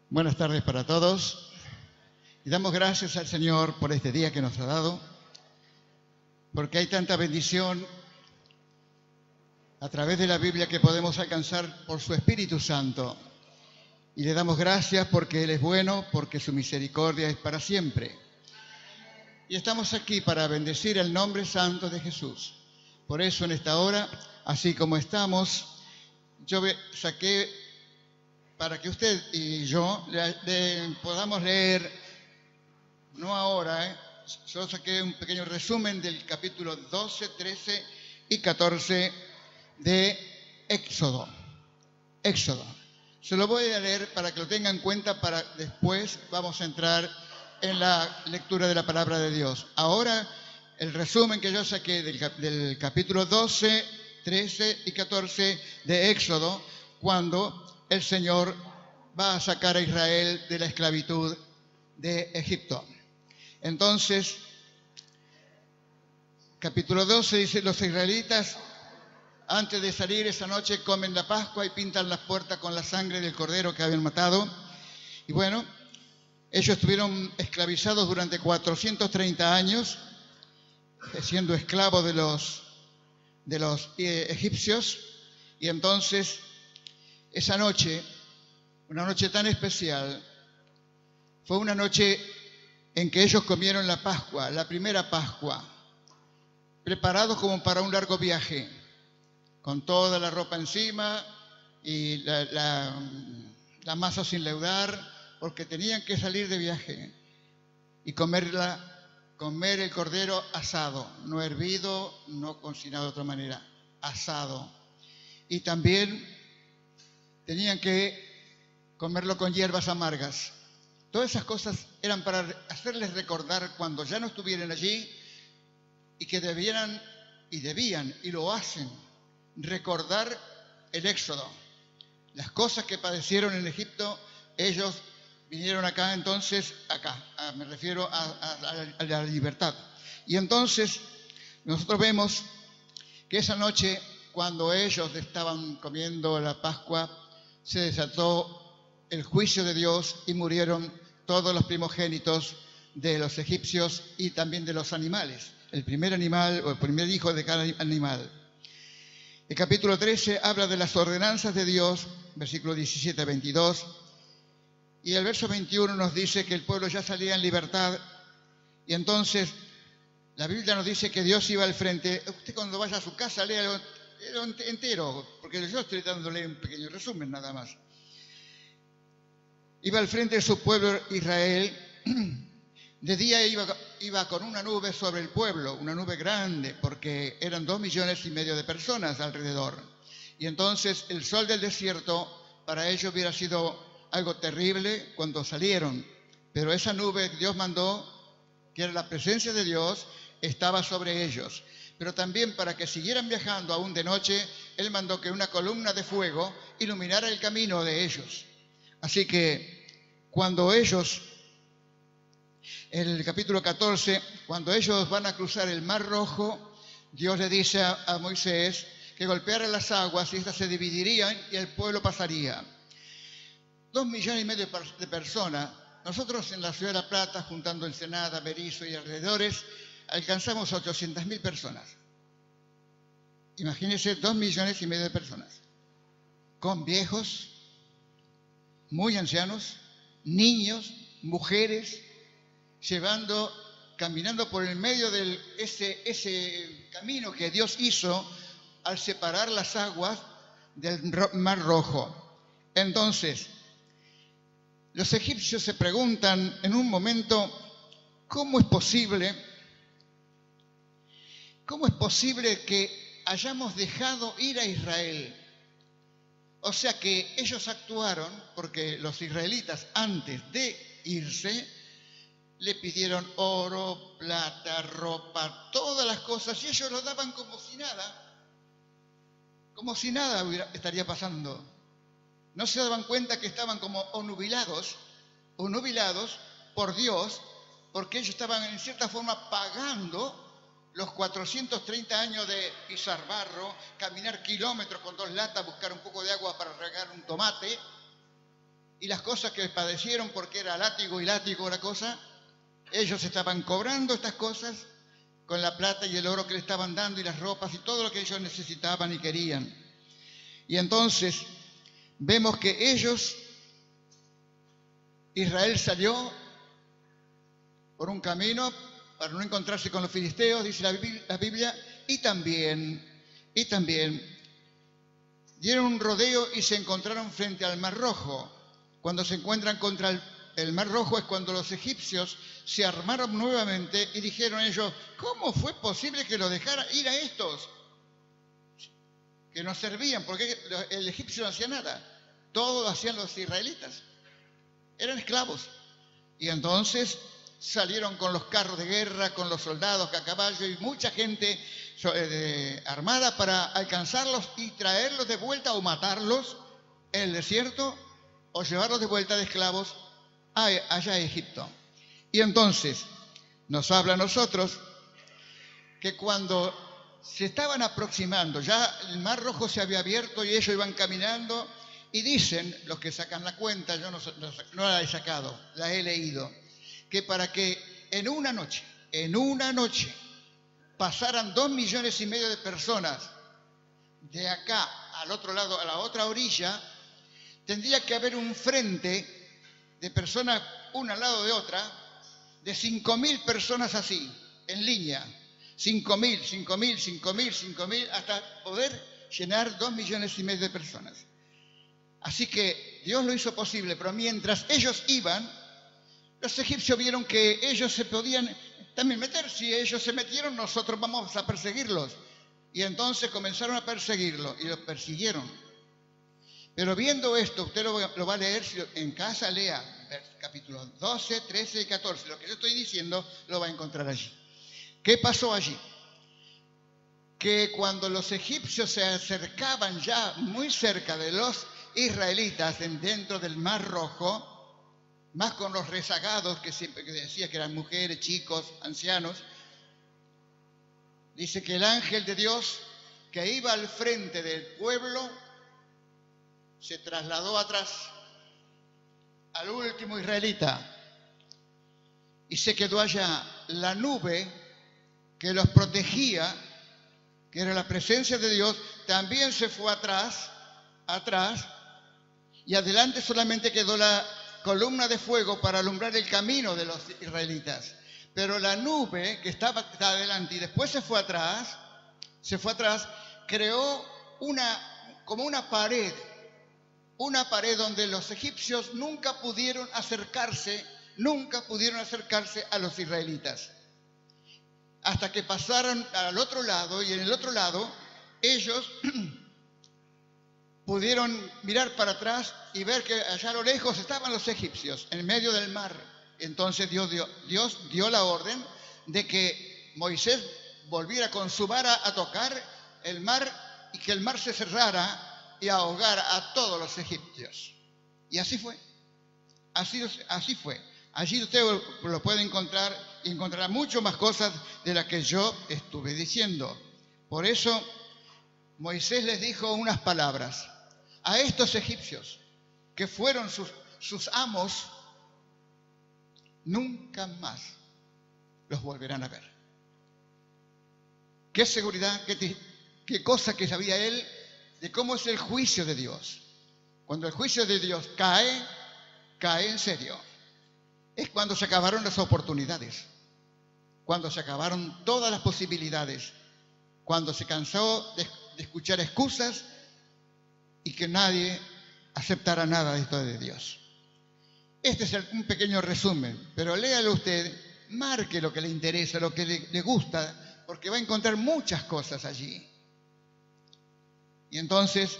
Buenas tardes para todos y damos gracias al Señor por este día que nos ha dado, porque hay tanta bendición a través de la Biblia que podemos alcanzar por su Espíritu Santo. Y le damos gracias porque Él es bueno, porque su misericordia es para siempre. Y estamos aquí para bendecir el nombre santo de Jesús. Por eso en esta hora, así como estamos, yo saqué para que usted y yo podamos leer, no ahora, yo saqué un pequeño resumen del capítulo 12, 13 y 14 de Éxodo. Se lo voy a leer para que lo tenga en cuenta, para después vamos a entrar en la lectura de la palabra de Dios. Ahora, el resumen que yo saqué del capítulo 12, 13 y 14 de Éxodo, cuando el Señor va a sacar a Israel de la esclavitud de Egipto. Entonces, capítulo 12 dice: los israelitas antes de salir esa noche comen la Pascua y pintan las puertas con la sangre del cordero que habían matado. Y bueno, ellos estuvieron esclavizados durante 430 años, siendo esclavos de los egipcios. Y entonces, esa noche, una noche tan especial, fue una noche en que ellos comieron la Pascua, la primera Pascua, preparados como para un largo viaje, con toda la ropa encima y la masa sin leudar, porque tenían que salir de viaje y comer el cordero asado, no hervido, no cocinado de otra manera, asado. Y también tenían que comerlo con hierbas amargas. Todas esas cosas eran para hacerles recordar cuando ya no estuvieran allí, y que debían, y lo hacen, recordar el Éxodo. Las cosas que padecieron en Egipto, ellos vinieron acá, entonces, me refiero a la libertad. Y entonces, nosotros vemos que esa noche, cuando ellos estaban comiendo la Pascua, se desató el juicio de Dios y murieron todos los primogénitos de los egipcios y también de los animales, el primer animal o el primer hijo de cada animal. El capítulo 13 habla de las ordenanzas de Dios, versículo 17 a 22, y el verso 21 nos dice que el pueblo ya salía en libertad, y entonces la Biblia nos dice que Dios iba al frente. Usted cuando vaya a su casa, léalo entero, porque yo estoy dándole un pequeño resumen nada más. Iba al frente de su pueblo Israel. De día iba con una nube sobre el pueblo, una nube grande, porque eran 2,5 millones de personas alrededor. Y entonces el sol del desierto para ellos hubiera sido algo terrible cuando salieron. Pero esa nube Dios mandó, que era la presencia de Dios, estaba sobre ellos. Pero también para que siguieran viajando aún de noche, Él mandó que una columna de fuego iluminara el camino de ellos. Así que cuando ellos, en el capítulo 14, cuando ellos van a cruzar el Mar Rojo, Dios le dice a Moisés que golpeara las aguas y estas se dividirían y el pueblo pasaría. 2,5 millones de personas. Nosotros en la ciudad de La Plata, juntando Ensenada, Berisso y alrededores, alcanzamos a 800.000 personas. Imagínense 2,5 millones de personas, con viejos, muy ancianos, niños, mujeres, caminando por el medio de ese camino que Dios hizo al separar las aguas del Mar Rojo. Entonces, los egipcios se preguntan en un momento: ¿cómo es posible que hayamos dejado ir a Israel? O sea que ellos actuaron porque los israelitas, antes de irse, le pidieron oro, plata, ropa, todas las cosas, y ellos lo daban como si nada estaría pasando. No se daban cuenta que estaban como onubilados por Dios, porque ellos estaban en cierta forma pagando los 430 años de pisar barro, caminar kilómetros con 2 latas, buscar un poco de agua para regar un tomate, y las cosas que padecieron, porque era látigo y látigo la cosa, ellos estaban cobrando estas cosas con la plata y el oro que le estaban dando y las ropas y todo lo que ellos necesitaban y querían. Y entonces vemos que Israel salió por un camino para no encontrarse con los filisteos, dice la Biblia, y también dieron un rodeo y se encontraron frente al Mar Rojo. Cuando se encuentran contra el Mar Rojo es cuando los egipcios se armaron nuevamente y dijeron ellos, ¿cómo fue posible que los dejara ir a estos? Que nos servían, porque el egipcio no hacía nada, todo lo hacían los israelitas, eran esclavos. Y entonces salieron con los carros de guerra, con los soldados a caballo y mucha gente armada para alcanzarlos y traerlos de vuelta o matarlos en el desierto o llevarlos de vuelta de esclavos allá a Egipto. Y entonces nos habla a nosotros que cuando se estaban aproximando, ya el Mar Rojo se había abierto y ellos iban caminando y dicen, los que sacan la cuenta, yo no la he sacado, la he leído, que para que en una noche, pasaran 2,5 millones de personas de acá al otro lado, a la otra orilla, tendría que haber un frente de personas una al lado de otra, de 5.000 personas así, en línea, 5.000, hasta poder llenar 2,5 millones de personas. Así que Dios lo hizo posible, pero mientras ellos iban, los egipcios vieron que ellos se podían también meter. Si ellos se metieron, nosotros vamos a perseguirlos. Y entonces comenzaron a perseguirlos y los persiguieron. Pero viendo esto, usted lo va a leer en casa, lea capítulos 12, 13 y 14. Lo que yo estoy diciendo lo va a encontrar allí. ¿Qué pasó allí? Que cuando los egipcios se acercaban ya muy cerca de los israelitas dentro del Mar Rojo, más con los rezagados que decía que eran mujeres, chicos, ancianos, dice que el ángel de Dios que iba al frente del pueblo se trasladó atrás al último israelita y se quedó allá. La nube que los protegía, que era la presencia de Dios, también se fue atrás, y adelante solamente quedó la columna de fuego para alumbrar el camino de los israelitas. Pero la nube que estaba adelante y después se fue atrás, creó como una pared donde los egipcios nunca pudieron acercarse a los israelitas. Hasta que pasaron al otro lado, y en el otro lado ellos pudieron mirar para atrás y ver que allá a lo lejos estaban los egipcios, en medio del mar. Entonces Dios dio la orden de que Moisés volviera con su vara a tocar el mar y que el mar se cerrara y ahogara a todos los egipcios. Y así fue. Así fue. Allí usted lo puede encontrar y encontrará mucho más cosas de las que yo estuve diciendo. Por eso Moisés les dijo unas palabras a estos egipcios que fueron sus amos, nunca más los volverán a ver. Qué seguridad, qué cosa que sabía él de cómo es el juicio de Dios. Cuando el juicio de Dios cae en serio. Es cuando se acabaron las oportunidades, cuando se acabaron todas las posibilidades, cuando se cansó de escuchar excusas y que nadie aceptara nada de esto de Dios. Este es un pequeño resumen, pero léalo usted, marque lo que le interesa, lo que le gusta, porque va a encontrar muchas cosas allí. Y entonces,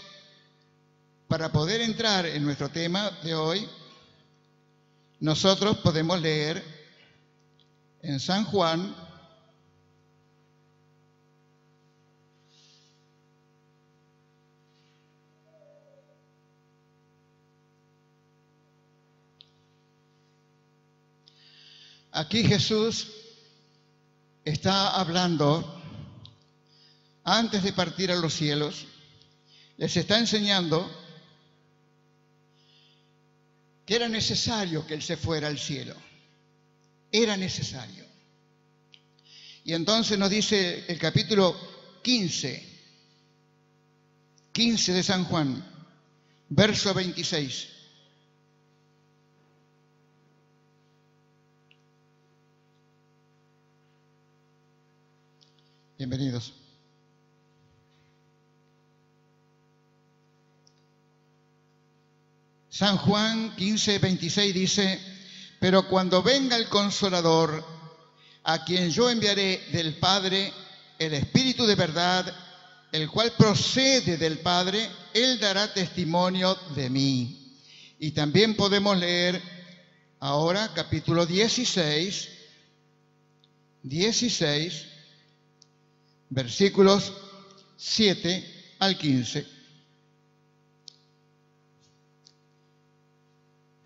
para poder entrar en nuestro tema de hoy, nosotros podemos leer en San Juan, aquí Jesús está hablando, antes de partir a los cielos, les está enseñando era necesario que Él se fuera al cielo. Era necesario. Y entonces nos dice el capítulo 15 de San Juan, verso 26. Bienvenidos. San Juan 15, 26 dice: pero cuando venga el Consolador, a quien yo enviaré del Padre, el Espíritu de verdad, el cual procede del Padre, Él dará testimonio de mí. Y también podemos leer ahora capítulo 16, versículos 7 al 15.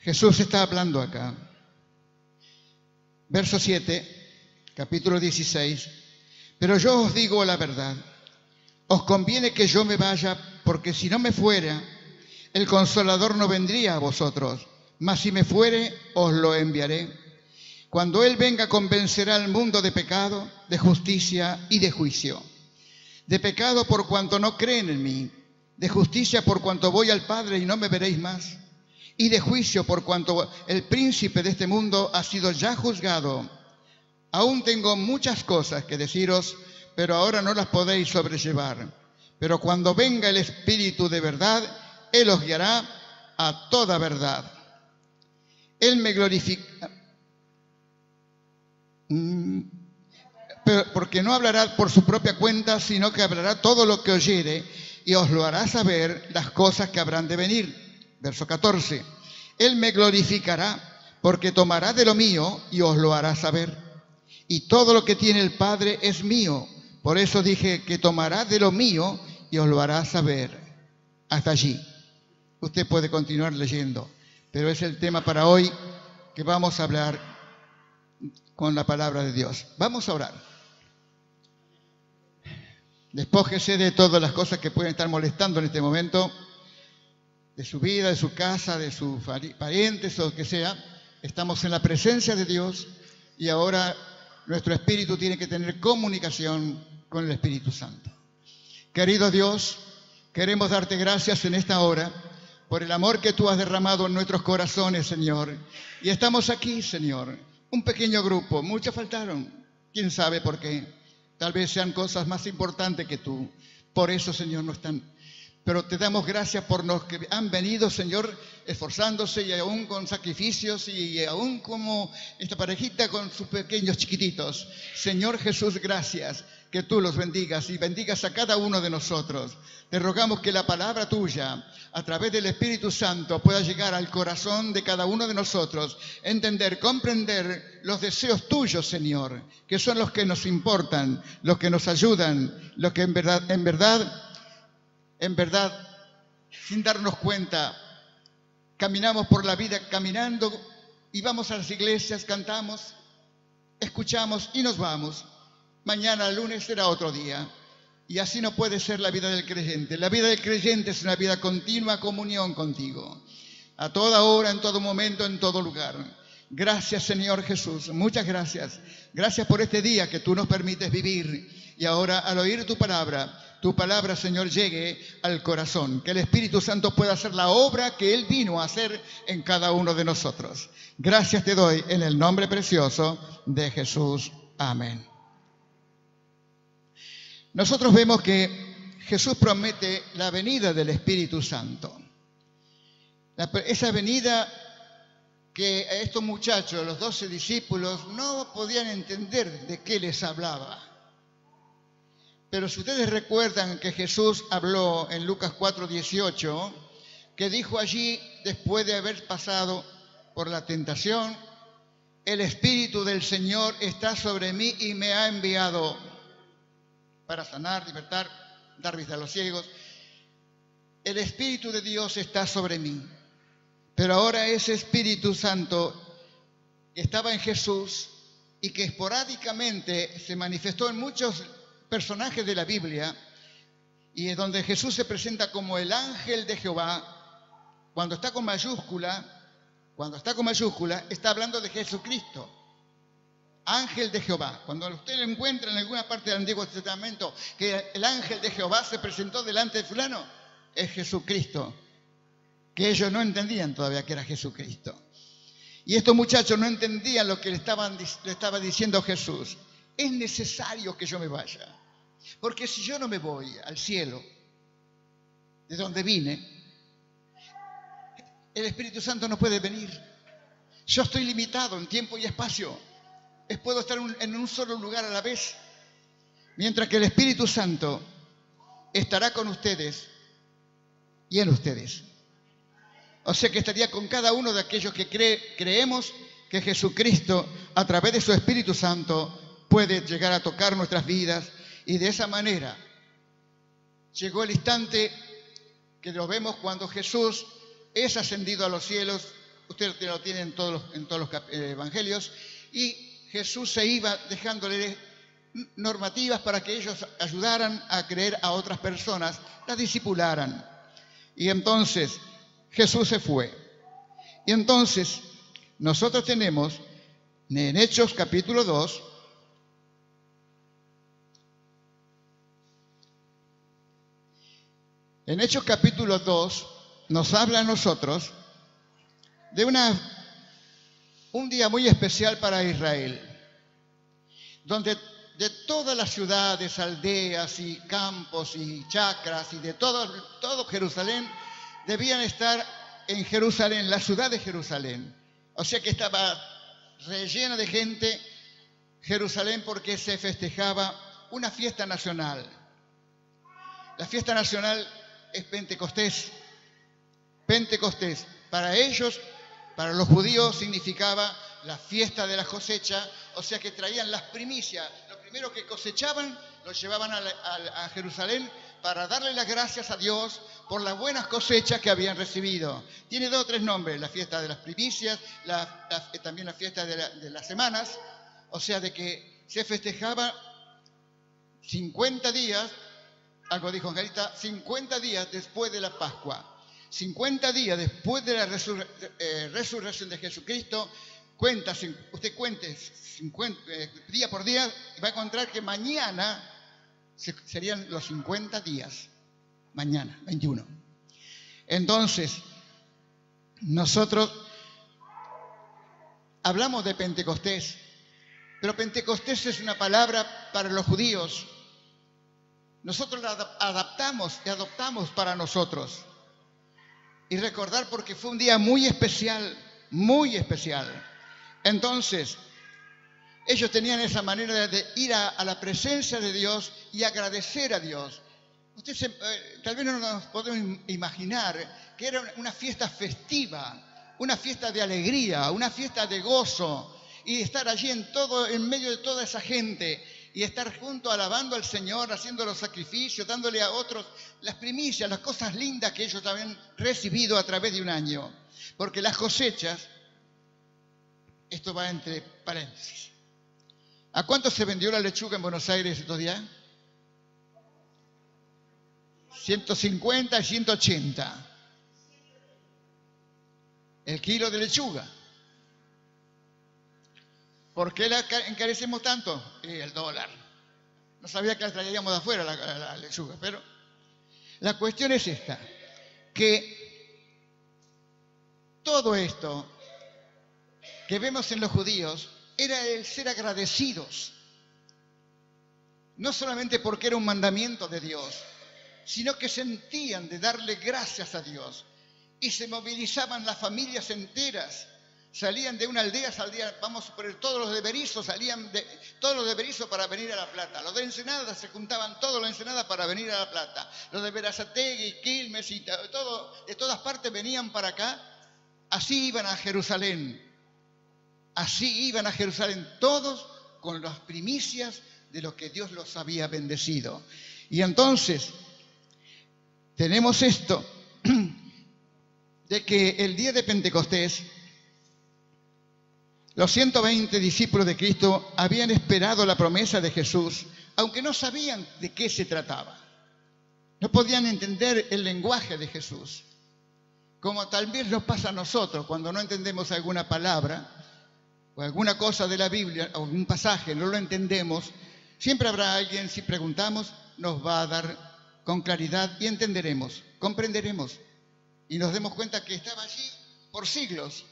Jesús está hablando acá. Verso 7, capítulo 16. Pero yo os digo la verdad. Os conviene que yo me vaya, porque si no me fuera, el Consolador no vendría a vosotros. Mas si me fuere, os lo enviaré. Cuando Él venga, convencerá al mundo de pecado, de justicia y de juicio. De pecado por cuanto no creen en mí. De justicia por cuanto voy al Padre y no me veréis más. Y de juicio por cuanto el príncipe de este mundo ha sido ya juzgado. Aún tengo muchas cosas que deciros, pero ahora no las podéis sobrellevar. Pero cuando venga el Espíritu de verdad, Él os guiará a toda verdad. Él me glorifica, porque no hablará por su propia cuenta, sino que hablará todo lo que oyere y os lo hará saber las cosas que habrán de venir. Verso 14. Él me glorificará, porque tomará de lo mío y os lo hará saber. Y todo lo que tiene el Padre es mío. Por eso dije que tomará de lo mío y os lo hará saber. Hasta allí. Usted puede continuar leyendo, pero es el tema para hoy que vamos a hablar con la palabra de Dios. Vamos a orar. Despójese de todas las cosas que pueden estar molestando en este momento, de su vida, de su casa, de sus parientes o lo que sea. Estamos en la presencia de Dios y ahora nuestro espíritu tiene que tener comunicación con el Espíritu Santo. Querido Dios, queremos darte gracias en esta hora por el amor que tú has derramado en nuestros corazones, Señor. Y estamos aquí, Señor, un pequeño grupo. Muchos faltaron, quién sabe por qué. Tal vez sean cosas más importantes que tú. Por eso, Señor, no están. Pero te damos gracias por los que han venido, Señor, esforzándose y aún con sacrificios y aún como esta parejita con sus pequeños chiquititos. Señor Jesús, gracias, que tú los bendigas y bendigas a cada uno de nosotros. Te rogamos que la palabra tuya, a través del Espíritu Santo, pueda llegar al corazón de cada uno de nosotros, entender, comprender los deseos tuyos, Señor, que son los que nos importan, los que nos ayudan, los que en verdad, sin darnos cuenta, caminamos por la vida caminando y vamos a las iglesias, cantamos, escuchamos y nos vamos. Mañana, el lunes, será otro día. Y así no puede ser la vida del creyente. La vida del creyente es una vida continua, comunión contigo. A toda hora, en todo momento, en todo lugar. Gracias, Señor Jesús. Muchas gracias. Gracias por este día que tú nos permites vivir. Y ahora, al oír tu palabra, Señor, llegue al corazón. Que el Espíritu Santo pueda hacer la obra que Él vino a hacer en cada uno de nosotros. Gracias te doy en el nombre precioso de Jesús. Amén. Nosotros vemos que Jesús promete la venida del Espíritu Santo. Esa venida que a estos muchachos, los 12 discípulos, no podían entender de qué les hablaba. Pero si ustedes recuerdan que Jesús habló en Lucas 4:18, que dijo allí, después de haber pasado por la tentación, el Espíritu del Señor está sobre mí y me ha enviado para sanar, libertar, dar vista a los ciegos. El Espíritu de Dios está sobre mí. Pero ahora ese Espíritu Santo que estaba en Jesús y que esporádicamente se manifestó en muchos personajes de la Biblia, y es donde Jesús se presenta como el ángel de Jehová, cuando está con mayúscula, cuando está con mayúscula, está hablando de Jesucristo, ángel de Jehová. Cuando usted lo encuentra en alguna parte del Antiguo Testamento que el ángel de Jehová se presentó delante de fulano, es Jesucristo, que ellos no entendían todavía que era Jesucristo. Y estos muchachos no entendían lo que le estaba diciendo Jesús. Es necesario que yo me vaya, porque si yo no me voy al cielo, de donde vine, el Espíritu Santo no puede venir. Yo estoy limitado en tiempo y espacio. Puedo estar en un solo lugar a la vez, mientras que el Espíritu Santo estará con ustedes y en ustedes. O sea que estaría con cada uno de aquellos que creemos que Jesucristo, a través de su Espíritu Santo, puede llegar a tocar nuestras vidas. Y de esa manera llegó el instante que lo vemos cuando Jesús es ascendido a los cielos. Ustedes lo tienen en todos los evangelios. Y Jesús se iba dejándole normativas para que ellos ayudaran a creer a otras personas, las discipularan. Y entonces Jesús se fue. Y entonces nosotros tenemos en Hechos capítulo 2, en Hechos capítulo 2 nos habla a nosotros de un día muy especial para Israel, donde de todas las ciudades, aldeas y campos y chacras y de todo Jerusalén, debían estar en Jerusalén, la ciudad de Jerusalén. O sea que estaba rellena de gente Jerusalén, porque se festejaba una fiesta nacional. La fiesta nacional es Pentecostés. Pentecostés, para ellos, para los judíos, significaba la fiesta de la cosecha. O sea que traían las primicias, lo primero que cosechaban, lo llevaban a Jerusalén para darle las gracias a Dios por las buenas cosechas que habían recibido. Tiene 2 o 3 nombres: la fiesta de las primicias, también la fiesta de las semanas. O sea, de que se festejaba 50 días, algo dijo Angelita, 50 días después de la Pascua. 50 días después de la resurrección de Jesucristo. Usted cuente 50, día por día, y va a encontrar que mañana serían los 50 días. Mañana, 21. Entonces, nosotros hablamos de Pentecostés, pero Pentecostés es una palabra para los judíos. Nosotros la adaptamos y adoptamos para nosotros. Y recordar, porque fue un día muy especial, muy especial. Entonces, ellos tenían esa manera de ir a la presencia de Dios y agradecer a Dios. Tal vez no nos podemos imaginar que era una fiesta festiva, una fiesta de alegría, una fiesta de gozo, y estar allí en medio de toda esa gente, y estar juntos alabando al Señor, haciendo los sacrificios, dándole a otros las primicias, las cosas lindas que ellos habían recibido a través de un año. Porque las cosechas, esto va entre paréntesis. ¿A cuánto se vendió la lechuga en Buenos Aires estos días? 150 y 180. El kilo de lechuga. ¿Por qué la encarecemos tanto? El dólar. No sabía que la traíamos de afuera la lechuga, pero la cuestión es esta, que todo esto que vemos en los judíos era el ser agradecidos, no solamente porque era un mandamiento de Dios, sino que sentían de darle gracias a Dios, y se movilizaban las familias enteras. Salían de una aldea, vamos a poner, todos los de Berisso todos los de Berisso para venir a La Plata. Los de Ensenada se juntaban todos los de Ensenada para venir a La Plata. Los de Berazategui, Quilmes y todo, de todas partes venían para acá. Así iban a Jerusalén. Así iban a Jerusalén, todos con las primicias de lo que Dios los había bendecido. Y entonces tenemos esto de que el día de Pentecostés, los 120 discípulos de Cristo habían esperado la promesa de Jesús, aunque no sabían de qué se trataba. No podían entender el lenguaje de Jesús. como tal vez nos pasa a nosotros cuando no entendemos alguna palabra o alguna cosa de la Biblia o algún pasaje, no lo entendemos, siempre habrá alguien, si preguntamos, nos va a dar con claridad y entenderemos, comprenderemos y nos demos cuenta que estaba allí por siglos,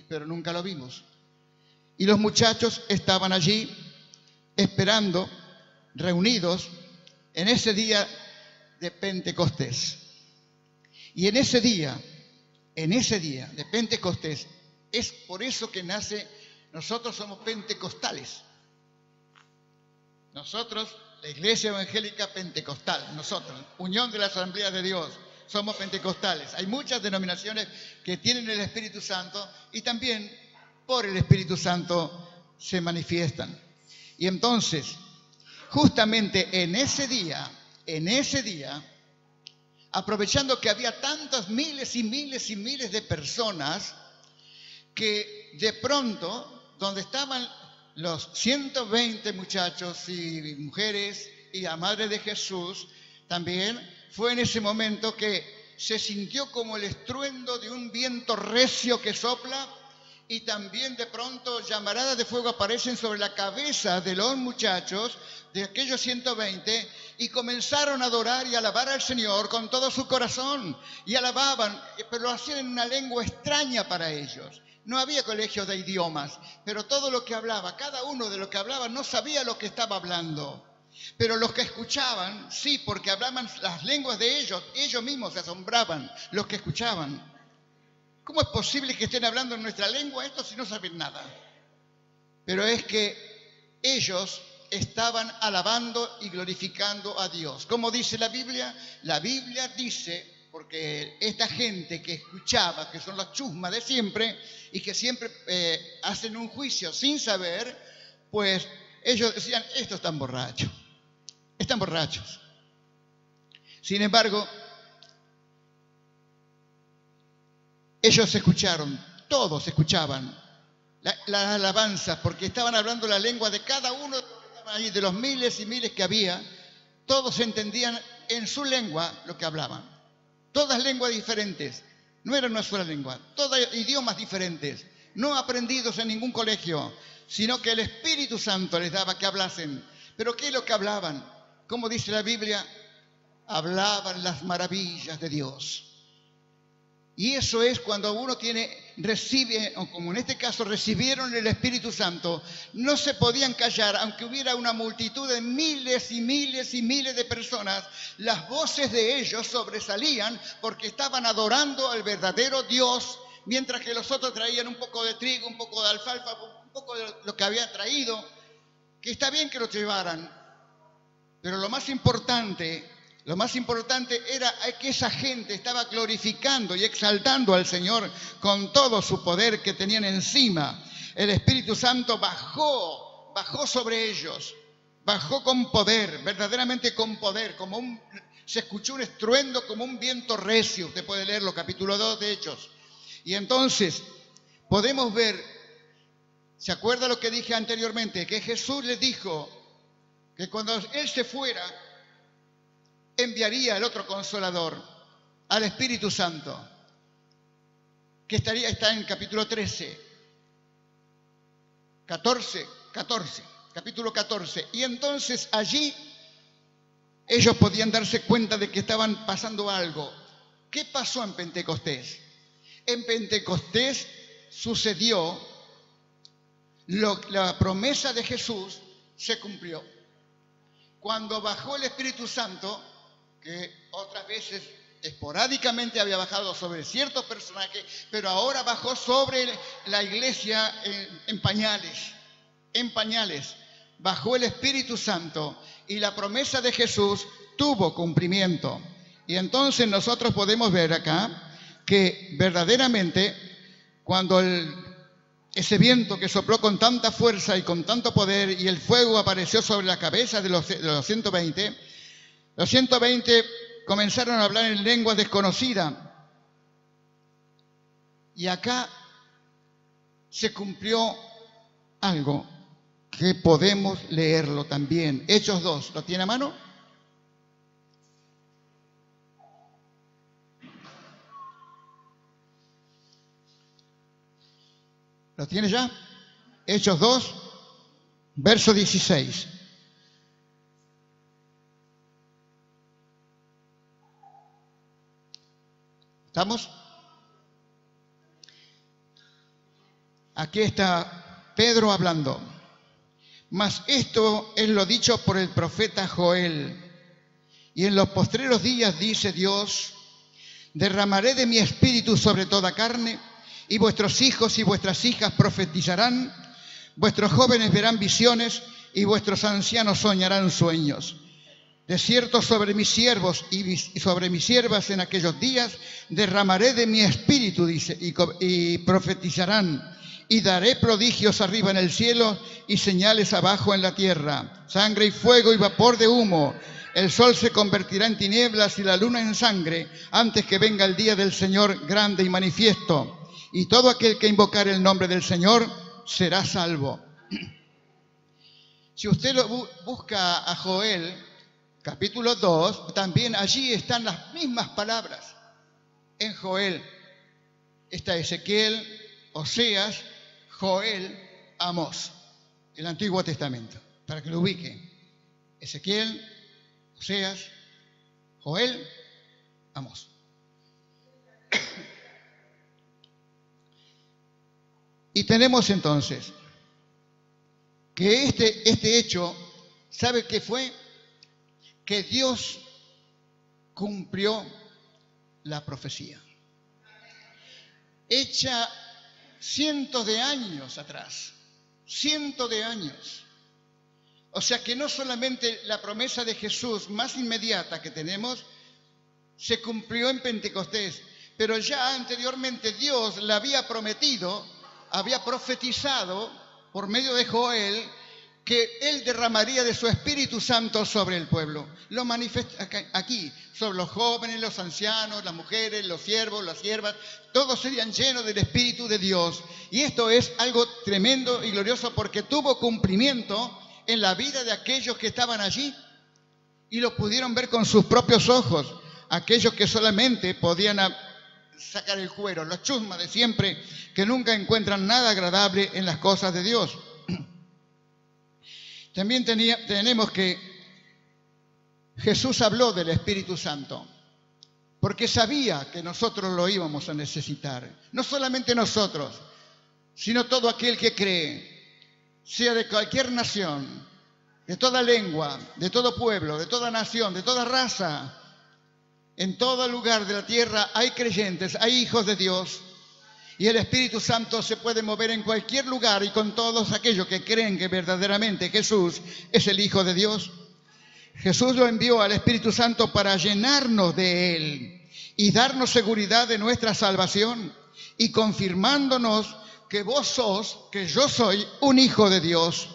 pero nunca lo vimos. Y los muchachos estaban allí esperando, reunidos en ese día de Pentecostés. Y en ese día de Pentecostés, es por eso que nosotros somos pentecostales. Nosotros, la Iglesia Evangélica Pentecostal, nosotros, Unión de la Asamblea de Dios, somos pentecostales. Hay muchas denominaciones que tienen el Espíritu Santo y también por el Espíritu Santo se manifiestan. Y entonces, justamente en ese día, aprovechando que había tantas miles y miles y miles de personas, que de pronto, donde estaban los 120 muchachos y mujeres y la Madre de Jesús, también fue en ese momento que se sintió como el estruendo de un viento recio que sopla, y también de pronto llamaradas de fuego aparecen sobre la cabeza de los muchachos, de aquellos 120, y comenzaron a adorar y alabar al Señor con todo su corazón, y alababan, pero lo hacían en una lengua extraña para ellos. No había colegios de idiomas, pero todo lo que hablaba, cada uno de los que hablaba no sabía lo que estaba hablando. Pero los que escuchaban, sí, porque hablaban las lenguas de ellos mismos se asombraban, los que escuchaban. ¿Cómo es posible que estén hablando en nuestra lengua esto si no saben nada? Pero es que ellos estaban alabando y glorificando a Dios. ¿Cómo dice la Biblia? La Biblia dice, porque esta gente que escuchaba, que son las chusmas de siempre y que siempre hacen un juicio sin saber, pues ellos decían, estos están borrachos. Sin embargo, ellos escucharon, todos escuchaban las alabanzas, porque estaban hablando la lengua de cada uno de los que estaban allí, de los miles y miles que había. Todos entendían en su lengua lo que hablaban. Todas lenguas diferentes, no era una sola lengua, todos idiomas diferentes, no aprendidos en ningún colegio, sino que el Espíritu Santo les daba que hablasen. ¿Pero qué es lo que hablaban? Como dice la Biblia, hablaban las maravillas de Dios. Y eso es cuando uno recibe, o como en este caso recibieron el Espíritu Santo, no se podían callar, aunque hubiera una multitud de miles y miles y miles de personas, las voces de ellos sobresalían porque estaban adorando al verdadero Dios, mientras que los otros traían un poco de trigo, un poco de alfalfa, un poco de lo que habían traído, que está bien que lo llevaran, pero lo más importante era que esa gente estaba glorificando y exaltando al Señor con todo su poder que tenían encima. El Espíritu Santo bajó sobre ellos, bajó con poder, verdaderamente con poder, se escuchó un estruendo como un viento recio. Usted puede leerlo, capítulo 2 de Hechos. Y entonces podemos ver, ¿se acuerda lo que dije anteriormente? Que Jesús les dijo que cuando Él se fuera, enviaría al otro Consolador, al Espíritu Santo, que está en capítulo capítulo 14. Y entonces allí ellos podían darse cuenta de que estaban pasando algo. ¿Qué pasó en Pentecostés? En Pentecostés sucedió la promesa de Jesús se cumplió. Cuando bajó el Espíritu Santo, que otras veces esporádicamente había bajado sobre ciertos personajes, pero ahora bajó sobre la iglesia en pañales. Bajó el Espíritu Santo y la promesa de Jesús tuvo cumplimiento. Y entonces nosotros podemos ver acá que verdaderamente cuando ese viento que sopló con tanta fuerza y con tanto poder y el fuego apareció sobre la cabeza de los 120, los 120 comenzaron a hablar en lengua desconocida. Y acá se cumplió algo que podemos leerlo también. Hechos 2, ¿lo tiene a mano? ¿Lo tiene ya? Hechos 2, verso 16. ¿Estamos? Aquí está Pedro hablando. Mas esto es lo dicho por el profeta Joel. Y en los postreros días, dice Dios, derramaré de mi espíritu sobre toda carne, y vuestros hijos y vuestras hijas profetizarán, vuestros jóvenes verán visiones, y vuestros ancianos soñarán sueños. De cierto, sobre mis siervos y sobre mis siervas en aquellos días derramaré de mi espíritu, dice, y profetizarán, y daré prodigios arriba en el cielo y señales abajo en la tierra, sangre y fuego y vapor de humo. El sol se convertirá en tinieblas y la luna en sangre, antes que venga el día del Señor grande y manifiesto. Y todo aquel que invocare el nombre del Señor será salvo. Si usted lo busca a Joel, capítulo 2, también allí están las mismas palabras. En Joel está Ezequiel, Oseas, Joel, Amós, el Antiguo Testamento, para que lo ubique. Ezequiel, Oseas, Joel, Amós. Y tenemos entonces que este hecho, ¿sabe qué fue? Que Dios cumplió la profecía, hecha cientos de años atrás, cientos de años. O sea que no solamente la promesa de Jesús más inmediata que tenemos se cumplió en Pentecostés, pero ya anteriormente Dios la había prometido, había profetizado por medio de Joel que Él derramaría de su Espíritu Santo sobre el pueblo. Lo manifiesta aquí, sobre los jóvenes, los ancianos, las mujeres, los siervos, las siervas, todos serían llenos del Espíritu de Dios. Y esto es algo tremendo y glorioso porque tuvo cumplimiento en la vida de aquellos que estaban allí y lo pudieron ver con sus propios ojos, aquellos que solamente podían sacar el cuero, los chusmas de siempre, que nunca encuentran nada agradable en las cosas de Dios. También tenemos que Jesús habló del Espíritu Santo, porque sabía que nosotros lo íbamos a necesitar. No solamente nosotros, sino todo aquel que cree, sea de cualquier nación, de toda lengua, de todo pueblo, de toda nación, de toda raza. En todo lugar de la tierra hay creyentes, hay hijos de Dios. Y el Espíritu Santo se puede mover en cualquier lugar y con todos aquellos que creen que verdaderamente Jesús es el Hijo de Dios. Jesús lo envió al Espíritu Santo para llenarnos de Él y darnos seguridad de nuestra salvación y confirmándonos que vos sos, que yo soy un Hijo de Dios.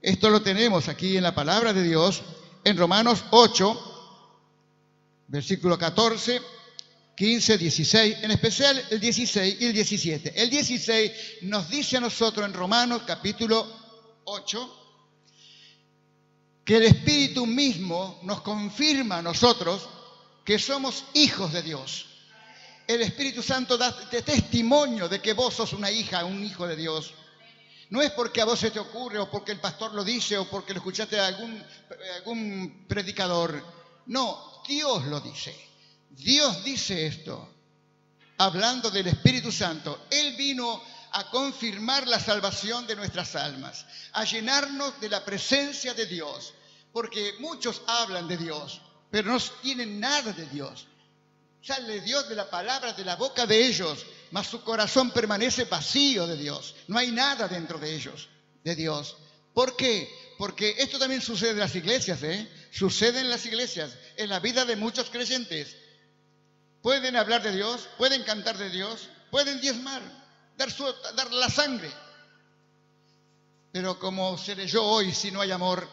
Esto lo tenemos aquí en la palabra de Dios, en Romanos 8, versículo 14, 15, 16, en especial el 16 y el 17. El 16 nos dice a nosotros en Romanos capítulo 8 que el Espíritu mismo nos confirma a nosotros que somos hijos de Dios. El Espíritu Santo da testimonio de que vos sos una hija, un hijo de Dios. No es porque a vos se te ocurre o porque el pastor lo dice o porque lo escuchaste a algún predicador. No, Dios lo dice. Dios dice esto, hablando del Espíritu Santo. Él vino a confirmar la salvación de nuestras almas, a llenarnos de la presencia de Dios, porque muchos hablan de Dios, pero no tienen nada de Dios. Sale Dios de la palabra de la boca de ellos, mas su corazón permanece vacío de Dios. No hay nada dentro de ellos, de Dios. ¿Por qué? Porque esto también sucede en las iglesias, Sucede en las iglesias, en la vida de muchos creyentes. Pueden hablar de Dios, pueden cantar de Dios, pueden diezmar, dar la sangre. Pero como seré yo hoy si no hay amor,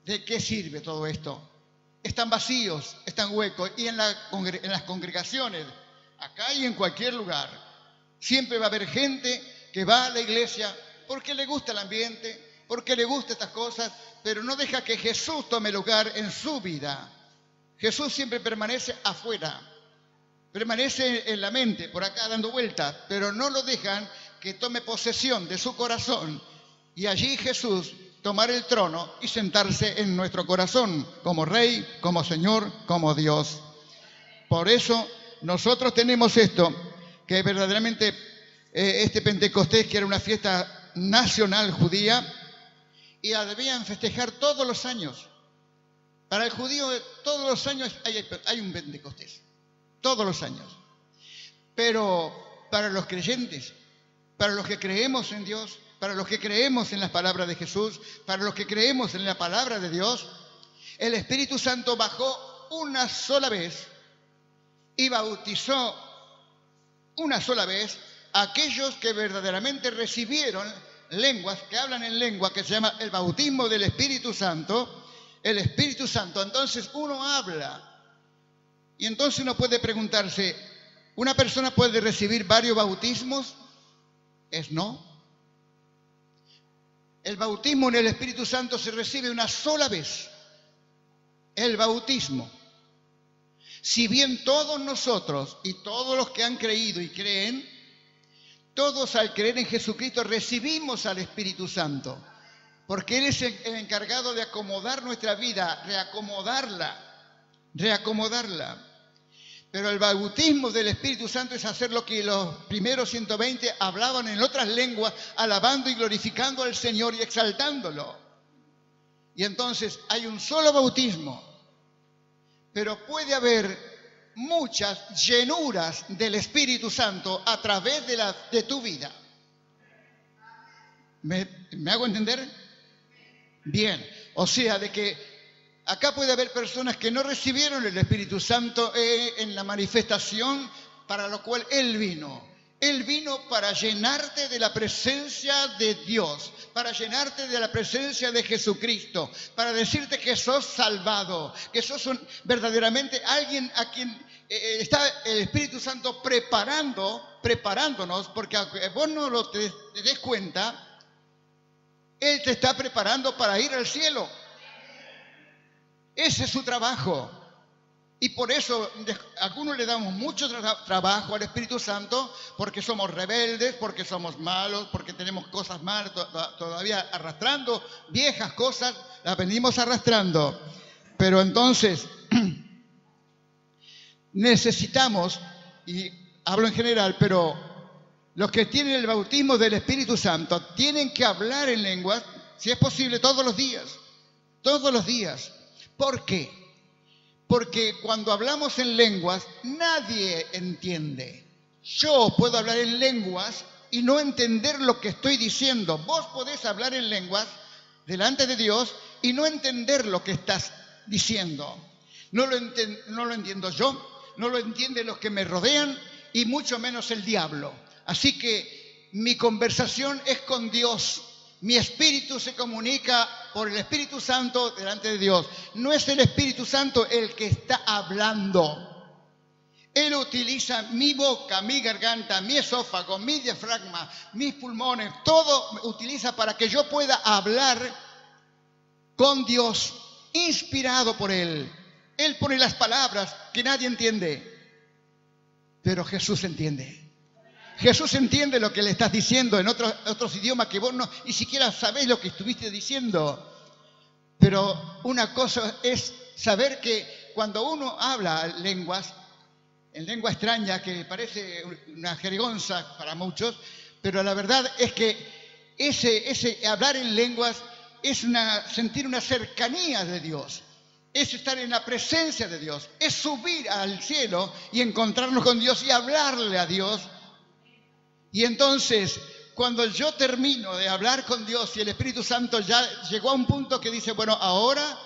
¿de qué sirve todo esto? Están vacíos, están huecos. Y en las congregaciones, acá y en cualquier lugar, siempre va a haber gente que va a la iglesia porque le gusta el ambiente, porque le gustan estas cosas, pero no deja que Jesús tome lugar en su vida. Jesús siempre permanece afuera. permanece en la mente, por acá dando vueltas, pero no lo dejan que tome posesión de su corazón y allí Jesús tomar el trono y sentarse en nuestro corazón como Rey, como Señor, como Dios. Por eso nosotros tenemos esto, que verdaderamente este Pentecostés, que era una fiesta nacional judía, y la debían festejar todos los años. Para el judío todos los años hay un Pentecostés, todos los años. Pero para los creyentes, para los que creemos en Dios, para los que creemos en las palabras de Jesús, para los que creemos en la palabra de Dios, el Espíritu Santo bajó una sola vez y bautizó una sola vez a aquellos que verdaderamente recibieron lenguas, que hablan en lengua, que se llama el bautismo del Espíritu Santo. El Espíritu Santo, entonces uno habla. Y entonces uno puede preguntarse, ¿una persona puede recibir varios bautismos? Es no. El bautismo en el Espíritu Santo se recibe una sola vez. El bautismo. Si bien todos nosotros y todos los que han creído y creen, todos al creer en Jesucristo recibimos al Espíritu Santo, porque Él es el encargado de acomodar nuestra vida, reacomodarla. Pero el bautismo del Espíritu Santo es hacer lo que los primeros 120 hablaban en otras lenguas, alabando y glorificando al Señor y exaltándolo. Y entonces hay un solo bautismo, pero puede haber muchas llenuras del Espíritu Santo a través de tu vida. ¿Me hago entender? Bien, o sea, de que acá puede haber personas que no recibieron el Espíritu Santo en la manifestación para lo cual Él vino. Él vino para llenarte de la presencia de Dios, para llenarte de la presencia de Jesucristo, para decirte que sos salvado, que sos verdaderamente alguien a quien está el Espíritu Santo preparándonos, porque aunque vos no te des cuenta, Él te está preparando para ir al cielo. Ese es su trabajo. Y por eso algunos le damos mucho trabajo al Espíritu Santo, porque somos rebeldes, porque somos malos, porque tenemos cosas malas todavía arrastrando, viejas cosas, las venimos arrastrando. Pero entonces necesitamos, y hablo en general, pero los que tienen el bautismo del Espíritu Santo tienen que hablar en lenguas, si es posible, todos los días. Todos los días. ¿Por qué? Porque cuando hablamos en lenguas, nadie entiende. Yo puedo hablar en lenguas y no entender lo que estoy diciendo. Vos podés hablar en lenguas delante de Dios y no entender lo que estás diciendo. No lo entiendo yo, no lo entienden los que me rodean y mucho menos el diablo. Así que mi conversación es con Dios. Mi espíritu se comunica por el Espíritu Santo delante de Dios. No es el Espíritu Santo el que está hablando. Él utiliza mi boca, mi garganta, mi esófago, mi diafragma, mis pulmones, todo utiliza para que yo pueda hablar con Dios, inspirado por Él. Él pone las palabras que nadie entiende, pero Jesús entiende. Jesús entiende lo que le estás diciendo en otros idiomas que vos no, ni siquiera sabés lo que estuviste diciendo. Pero una cosa es saber que cuando uno habla lenguas, en lengua extraña, que parece una jerigonza para muchos, pero la verdad es que ese hablar en lenguas es sentir una cercanía de Dios. Es estar en la presencia de Dios. Es subir al cielo y encontrarnos con Dios y hablarle a Dios. Y entonces, cuando yo termino de hablar con Dios y el Espíritu Santo ya llegó a un punto que dice, bueno, ahora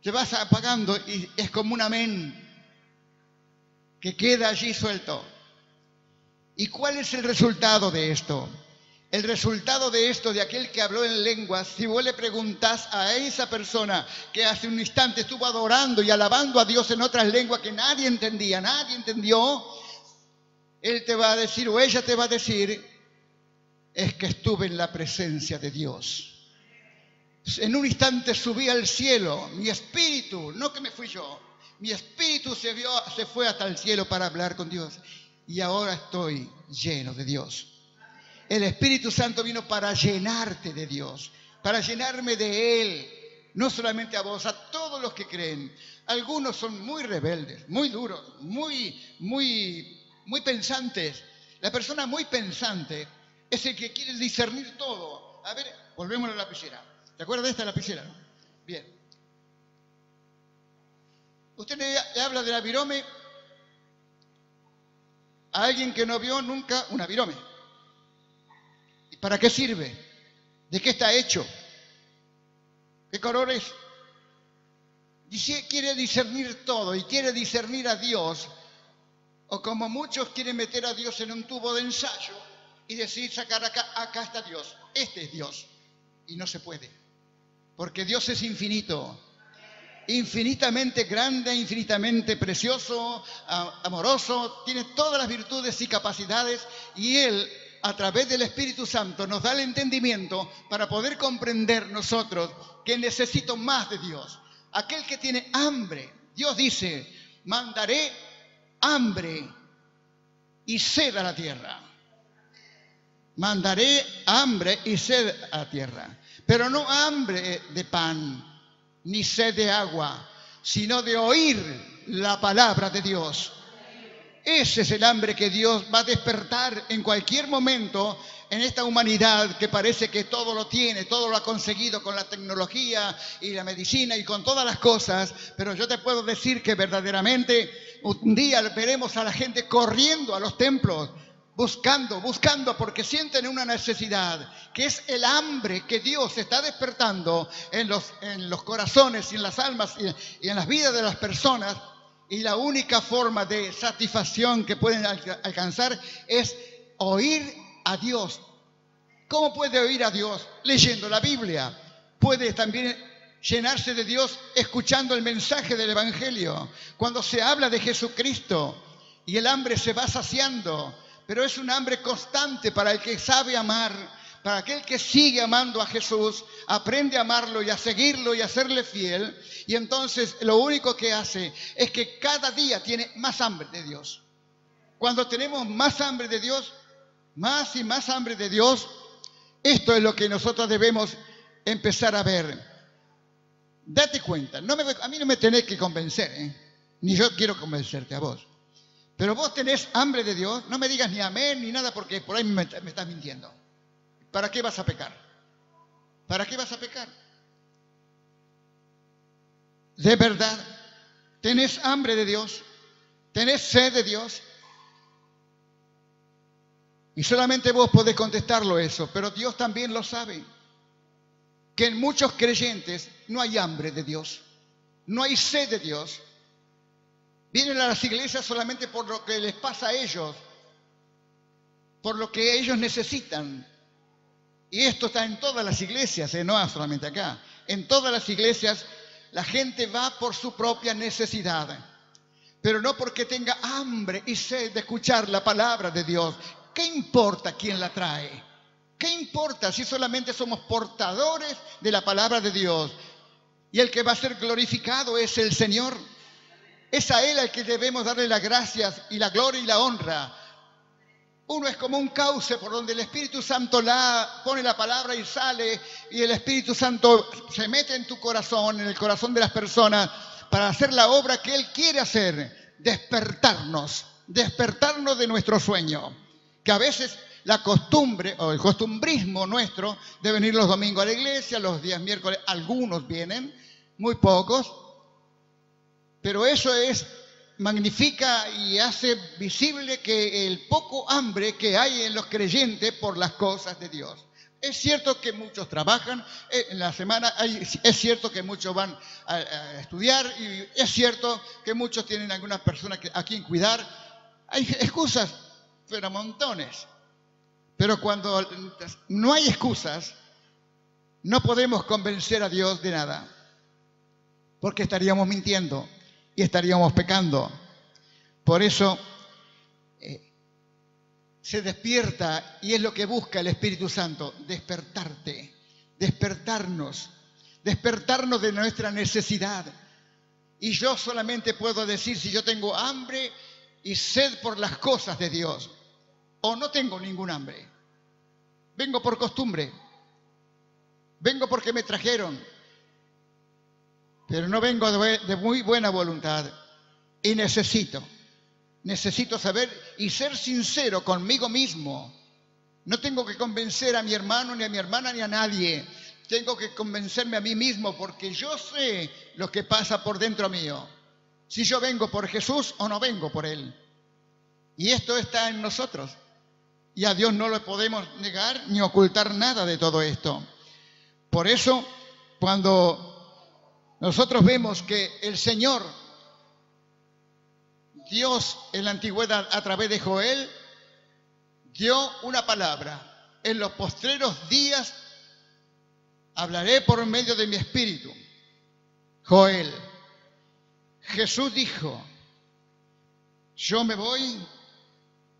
te vas apagando y es como un amén que queda allí suelto. ¿Y cuál es el resultado de esto? El resultado de esto, de aquel que habló en lenguas, si vos le preguntás a esa persona que hace un instante estuvo adorando y alabando a Dios en otras lenguas que nadie entendía, nadie entendió, él te va a decir, o ella te va a decir, es que estuve en la presencia de Dios. En un instante subí al cielo, mi espíritu, no que me fui yo, Mi espíritu se fue hasta el cielo para hablar con Dios. Y ahora estoy lleno de Dios. El Espíritu Santo vino para llenarte de Dios, para llenarme de Él. No solamente a vos, a todos los que creen. Algunos son muy rebeldes, muy duros, muy pensantes. La persona muy pensante es el que quiere discernir todo. A ver, volvemos a la lapicera. ¿Te acuerdas de esta lapicera? Bien. Usted le habla de la virome a alguien que no vio nunca una virome. ¿Y para qué sirve? ¿De qué está hecho? ¿Qué colores? Quiere discernir todo y quiere discernir a Dios. O como muchos quieren meter a Dios en un tubo de ensayo y decir, sacar acá está Dios. Este es Dios. Y no se puede. Porque Dios es infinito. Infinitamente grande, infinitamente precioso, amoroso. Tiene todas las virtudes y capacidades. Y Él, a través del Espíritu Santo, nos da el entendimiento para poder comprender nosotros que necesito más de Dios. Aquel que tiene hambre, Dios dice, mandaré hambre y sed a la tierra. Mandaré hambre y sed a la tierra. Pero no hambre de pan, ni sed de agua, sino de oír la palabra de Dios. Ese es el hambre que Dios va a despertar en cualquier momento en esta humanidad que parece que todo lo tiene, todo lo ha conseguido con la tecnología y la medicina y con todas las cosas. Pero yo te puedo decir que verdaderamente un día veremos a la gente corriendo a los templos, buscando, porque sienten una necesidad, que es el hambre que Dios está despertando en los corazones y en las almas y en las vidas de las personas. Y la única forma de satisfacción que pueden alcanzar es oír a Dios. ¿Cómo puede oír a Dios? Leyendo la Biblia. Puede también llenarse de Dios escuchando el mensaje del Evangelio. Cuando se habla de Jesucristo y el hambre se va saciando, pero es un hambre constante para el que sabe amar. Para aquel que sigue amando a Jesús, aprende a amarlo y a seguirlo y a serle fiel. Y entonces lo único que hace es que cada día tiene más hambre de Dios. Cuando tenemos más hambre de Dios, más y más hambre de Dios, esto es lo que nosotros debemos empezar a ver. Date cuenta, a mí no me tenés que convencer, ni yo quiero convencerte a vos. Pero vos tenés hambre de Dios, no me digas ni amén ni nada porque por ahí me estás mintiendo. ¿Para qué vas a pecar? ¿Para qué vas a pecar? ¿De verdad tenés hambre de Dios? ¿Tenés sed de Dios? Y solamente vos podés contestarlo eso, pero Dios también lo sabe. Que en muchos creyentes no hay hambre de Dios, no hay sed de Dios. Vienen a las iglesias solamente por lo que les pasa a ellos, por lo que ellos necesitan. Y esto está en todas las iglesias, no solamente acá. En todas las iglesias la gente va por su propia necesidad, pero no porque tenga hambre y sed de escuchar la palabra de Dios. ¿Qué importa quién la trae? ¿Qué importa si solamente somos portadores de la palabra de Dios? Y el que va a ser glorificado es el Señor. Es a Él al que debemos darle las gracias y la gloria y la honra. Uno es como un cauce por donde el Espíritu Santo pone la palabra y sale, y el Espíritu Santo se mete en tu corazón, en el corazón de las personas, para hacer la obra que Él quiere hacer, despertarnos de nuestro sueño. Que a veces la costumbre o el costumbrismo nuestro de venir los domingos a la iglesia, los días miércoles, algunos vienen, muy pocos, pero eso magnifica y hace visible que el poco hambre que hay en los creyentes por las cosas de Dios. Es cierto que muchos trabajan en la semana, es cierto que muchos van a estudiar y es cierto que muchos tienen algunas personas a quien cuidar. Hay excusas, pero montones. Pero cuando no hay excusas, no podemos convencer a Dios de nada, porque estaríamos mintiendo y estaríamos pecando. Por eso se despierta, y es lo que busca el Espíritu Santo, despertarnos de nuestra necesidad. Y yo solamente puedo decir si yo tengo hambre y sed por las cosas de Dios, o no tengo ningún hambre. Vengo por costumbre, vengo porque me trajeron, pero no vengo de muy buena voluntad. Y necesito saber y ser sincero conmigo mismo. No tengo que convencer a mi hermano, ni a mi hermana, ni a nadie. Tengo que convencerme a mí mismo, porque yo sé lo que pasa por dentro mío. Si yo vengo por Jesús o no vengo por Él. Y esto está en nosotros. Y a Dios no le podemos negar ni ocultar nada de todo esto. Por eso, cuando nosotros vemos que el Señor, Dios en la antigüedad a través de Joel, dio una palabra: en los postreros días hablaré por medio de mi espíritu. Joel. Jesús dijo: yo me voy,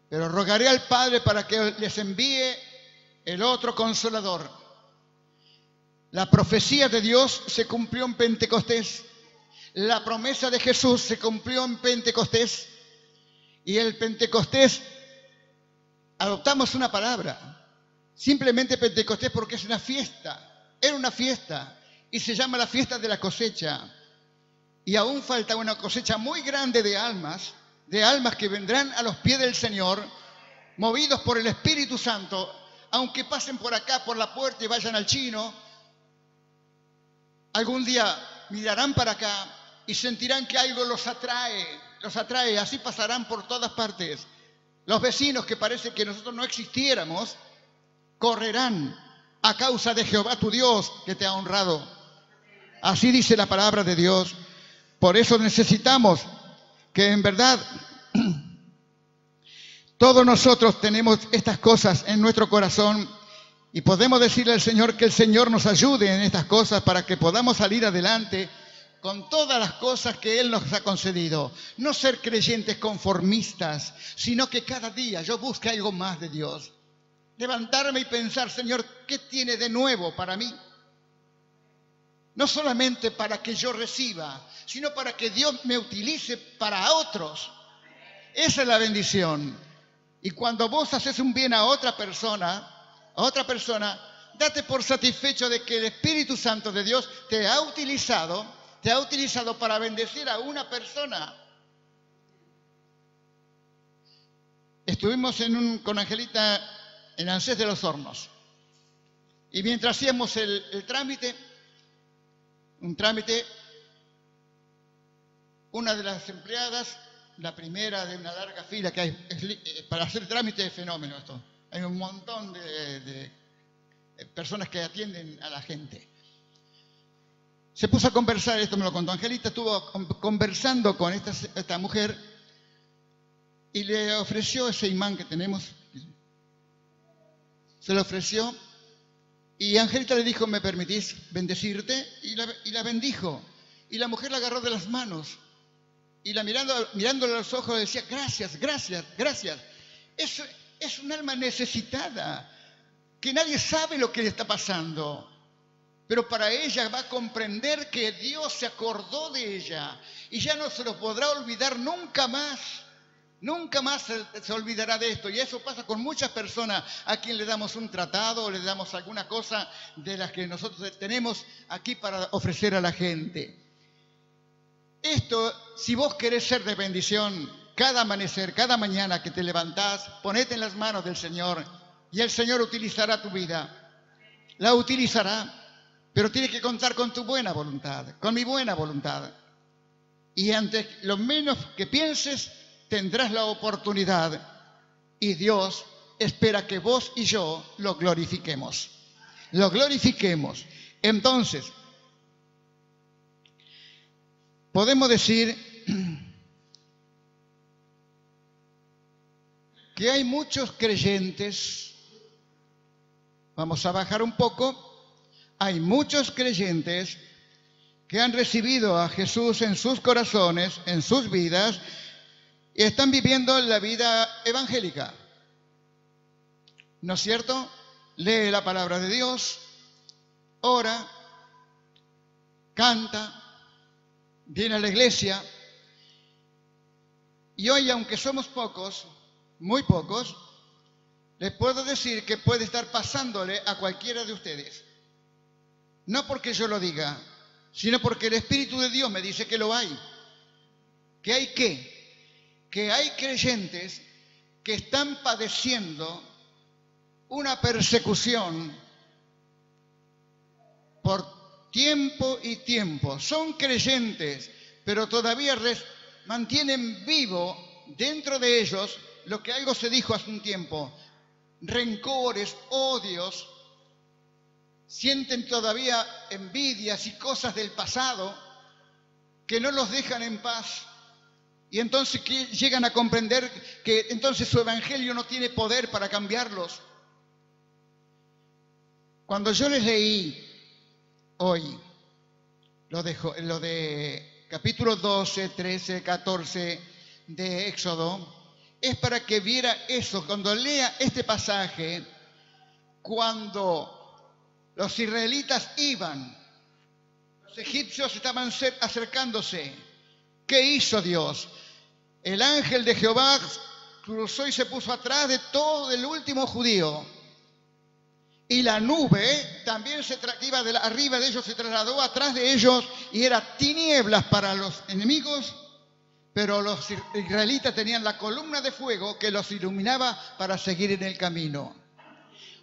pero rogaré al Padre para que les envíe el otro Consolador. La profecía de Dios se cumplió en Pentecostés. La promesa de Jesús se cumplió en Pentecostés. Y el Pentecostés adoptamos una palabra. Simplemente Pentecostés, porque es una fiesta. Era una fiesta. Y se llama la fiesta de la cosecha. Y aún falta una cosecha muy grande de almas que vendrán a los pies del Señor, movidos por el Espíritu Santo, aunque pasen por acá, por la puerta, y vayan al chino. Algún día mirarán para acá y sentirán que algo los atrae, así pasarán por todas partes. Los vecinos, que parece que nosotros no existiéramos, correrán a causa de Jehová tu Dios, que te ha honrado. Así dice la palabra de Dios. Por eso necesitamos que en verdad todos nosotros tenemos estas cosas en nuestro corazón y podemos decirle al Señor que el Señor nos ayude en estas cosas para que podamos salir adelante con todas las cosas que Él nos ha concedido. No ser creyentes conformistas, sino que cada día yo busque algo más de Dios. Levantarme y pensar: Señor, ¿qué tiene de nuevo para mí? No solamente para que yo reciba, sino para que Dios me utilice para otros. Esa es la bendición. Y cuando vos haces un bien a otra persona, date por satisfecho de que el Espíritu Santo de Dios te ha utilizado para bendecir a una persona. Estuvimos con Angelita en Ansés de los Hornos. Y mientras hacíamos el trámite, una de las empleadas, la primera de una larga fila que hay, para hacer trámite es fenómeno esto. Hay un montón de personas que atienden a la gente. Se puso a conversar, esto me lo contó Angelita, estuvo conversando con esta mujer y le ofreció ese imán que tenemos. Se lo ofreció y Angelita le dijo: ¿me permitís bendecirte? Y la bendijo. Y la mujer la agarró de las manos y mirándole a los ojos le decía: gracias, gracias, gracias. Es un alma necesitada, que nadie sabe lo que le está pasando. Pero para ella va a comprender que Dios se acordó de ella y ya no se lo podrá olvidar nunca más. Nunca más se olvidará de esto. Y eso pasa con muchas personas a quien le damos un tratado o le damos alguna cosa de las que nosotros tenemos aquí para ofrecer a la gente. Esto, si vos querés ser de bendición, cada amanecer, cada mañana que te levantás, ponete en las manos del Señor y el Señor utilizará tu vida. La utilizará, pero tiene que contar con tu buena voluntad, con mi buena voluntad. Y ante lo menos que pienses, tendrás la oportunidad y Dios espera que vos y yo lo glorifiquemos. Lo glorifiquemos. Entonces, podemos decir que hay muchos creyentes, vamos a bajar un poco, hay muchos creyentes que han recibido a Jesús en sus corazones, en sus vidas, y están viviendo la vida evangélica. ¿No es cierto? Lee la palabra de Dios, ora, canta, viene a la iglesia y hoy, aunque somos pocos, muy pocos, les puedo decir que puede estar pasándole a cualquiera de ustedes. No porque yo lo diga, sino porque el Espíritu de Dios me dice que lo hay. ¿Que hay qué? Que hay creyentes que están padeciendo una persecución por tiempo y tiempo. Son creyentes, pero todavía mantienen vivo dentro de ellos lo que algo se dijo hace un tiempo. Rencores, odios, sienten todavía envidias y cosas del pasado que no los dejan en paz. Y entonces que llegan a comprender que entonces su evangelio no tiene poder para cambiarlos. Cuando yo les leí hoy lo de capítulo 12, 13, 14 de Éxodo, es para que viera eso. Cuando lea este pasaje, cuando los israelitas iban, los egipcios estaban acercándose, ¿qué hizo Dios? El ángel de Jehová cruzó y se puso atrás de todo el último judío. Y la nube también iba arriba de ellos, se trasladó atrás de ellos y era tinieblas para los enemigos, pero los israelitas tenían la columna de fuego que los iluminaba para seguir en el camino.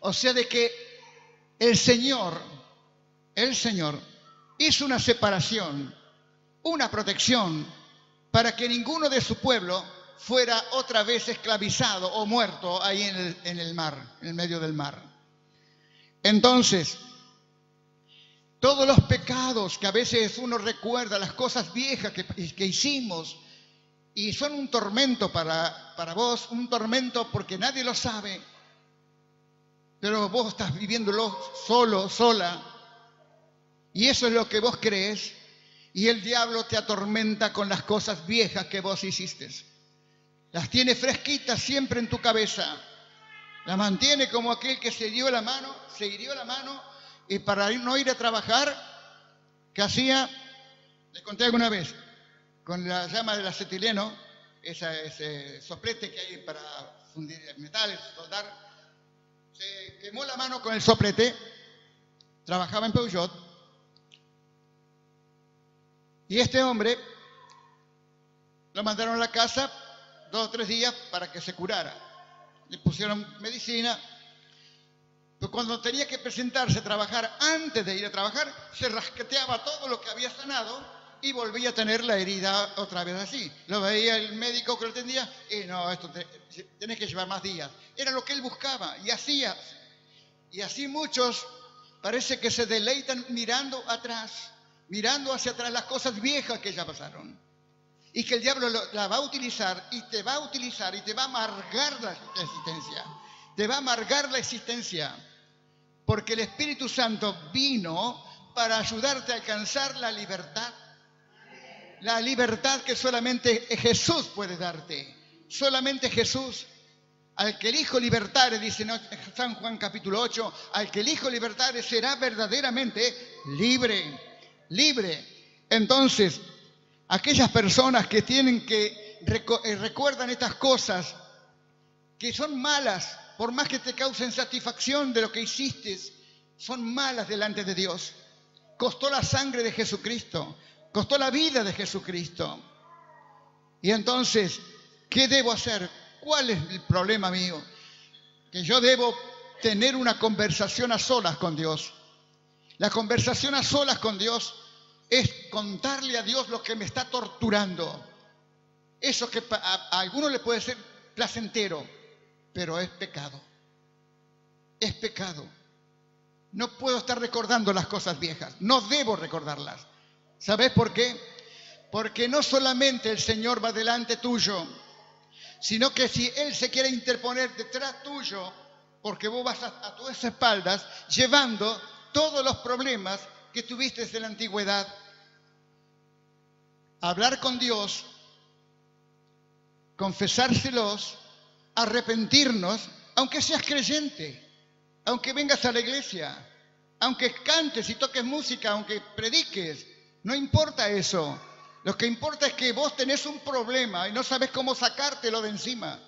O sea de que el Señor hizo una separación, una protección, para que ninguno de su pueblo fuera otra vez esclavizado o muerto ahí en el mar, en el medio del mar. Entonces, todos los pecados que a veces uno recuerda, las cosas viejas que hicimos, y son un tormento para vos, un tormento porque nadie lo sabe, pero vos estás viviéndolo solo, sola, y eso es lo que vos crees, y el diablo te atormenta con las cosas viejas que vos hiciste. Las tiene fresquitas siempre en tu cabeza. La mantiene como aquel que se hirió la mano y para no ir a trabajar, ¿qué hacía? Les conté alguna vez, con la llama del acetileno, ese soplete que hay para fundir metales, soldar, se quemó la mano con el soplete, trabajaba en Peugeot, y este hombre lo mandaron a la casa 2 o 3 días para que se curara. Le pusieron medicina, pero cuando tenía que presentarse a trabajar, antes de ir a trabajar, se rasqueteaba todo lo que había sanado y volvía a tener la herida otra vez así. Lo veía el médico que lo atendía y no, esto tenés que llevar más días. Era lo que él buscaba y hacía. Y así muchos parece que se deleitan mirando atrás, mirando hacia atrás las cosas viejas que ya pasaron. Y que el diablo la va a utilizar y te va a utilizar y te va a amargar la existencia. Te va a amargar la existencia. Porque el Espíritu Santo vino para ayudarte a alcanzar la libertad. La libertad que solamente Jesús puede darte. Solamente Jesús. Al que el Hijo libertare, dice San Juan capítulo 8, al que el Hijo libertare será verdaderamente libre. Libre. Entonces, aquellas personas que recuerdan estas cosas, que son malas, por más que te causen satisfacción de lo que hiciste, son malas delante de Dios. Costó la sangre de Jesucristo, costó la vida de Jesucristo. Y entonces, ¿qué debo hacer? ¿Cuál es el problema mío? Que yo debo tener una conversación a solas con Dios. La conversación a solas con Dios es contarle a Dios lo que me está torturando. Eso que a algunos le puede ser placentero, pero es pecado. Es pecado. No puedo estar recordando las cosas viejas. No debo recordarlas. ¿Sabes por qué? Porque no solamente el Señor va delante tuyo, sino que si Él se quiere interponer detrás tuyo, porque vos vas a tus espaldas llevando todos los problemas que tuviste en la antigüedad. Hablar con Dios, confesárselos, arrepentirnos, aunque seas creyente, aunque vengas a la iglesia, aunque cantes y toques música, aunque prediques, no importa eso. Lo que importa es que vos tenés un problema y no sabés cómo sacártelo de encima.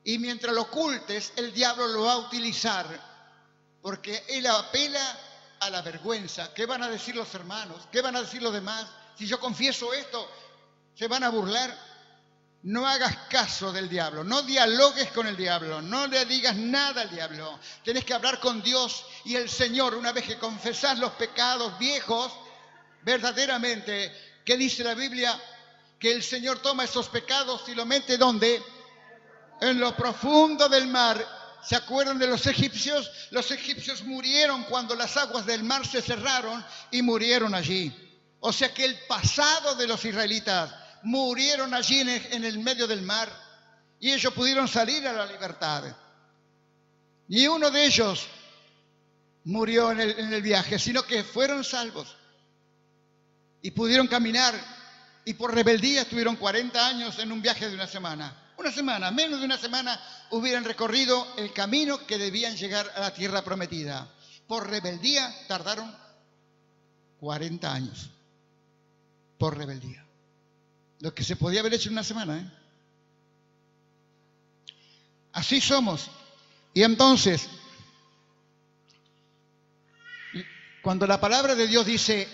Y mientras lo ocultes, el diablo lo va a utilizar, porque él apela a la vergüenza. ¿Qué van a decir los hermanos? ¿Qué van a decir los demás? Si yo confieso esto, ¿se van a burlar? No hagas caso del diablo, no dialogues con el diablo, no le digas nada al diablo. Tenés que hablar con Dios y el Señor, una vez que confesás los pecados viejos, verdaderamente, ¿qué dice la Biblia? Que el Señor toma esos pecados y lo mete ¿dónde? En lo profundo del mar. ¿Se acuerdan de los egipcios? Los egipcios murieron cuando las aguas del mar se cerraron y murieron allí. O sea que el pasado de los israelitas murieron allí en el medio del mar y ellos pudieron salir a la libertad. Ni uno de ellos murió en el viaje, sino que fueron salvos y pudieron caminar, y por rebeldía estuvieron 40 años en un viaje de una semana. Una semana, menos de una semana, hubieran recorrido el camino que debían llegar a la tierra prometida. Por rebeldía tardaron 40 años. Por rebeldía. Lo que se podía haber hecho en una semana, ¿eh? Así somos. Y entonces, cuando la palabra de Dios dice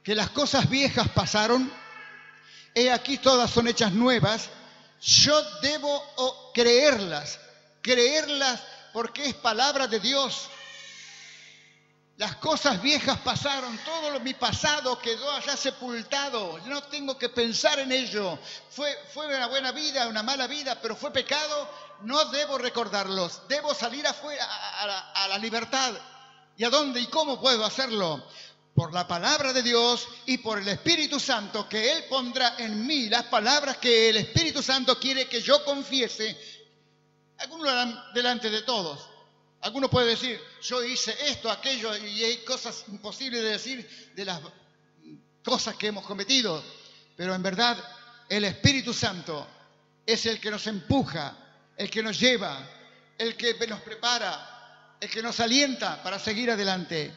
que las cosas viejas pasaron, he aquí todas son hechas nuevas, yo debo creerlas porque es palabra de Dios. Las cosas viejas pasaron, todo mi pasado quedó allá sepultado. Yo no tengo que pensar en ello. Fue una buena vida, una mala vida, pero fue pecado. No debo recordarlos. Debo salir afuera a la libertad. ¿Y a dónde y cómo puedo hacerlo? Por la palabra de Dios y por el Espíritu Santo, que Él pondrá en mí las palabras que el Espíritu Santo quiere que yo confiese. Algunos harán delante de todos. Alguno puede decir, yo hice esto, aquello, y hay cosas imposibles de decir de las cosas que hemos cometido. Pero en verdad, el Espíritu Santo es el que nos empuja, el que nos lleva, el que nos prepara, el que nos alienta para seguir adelante.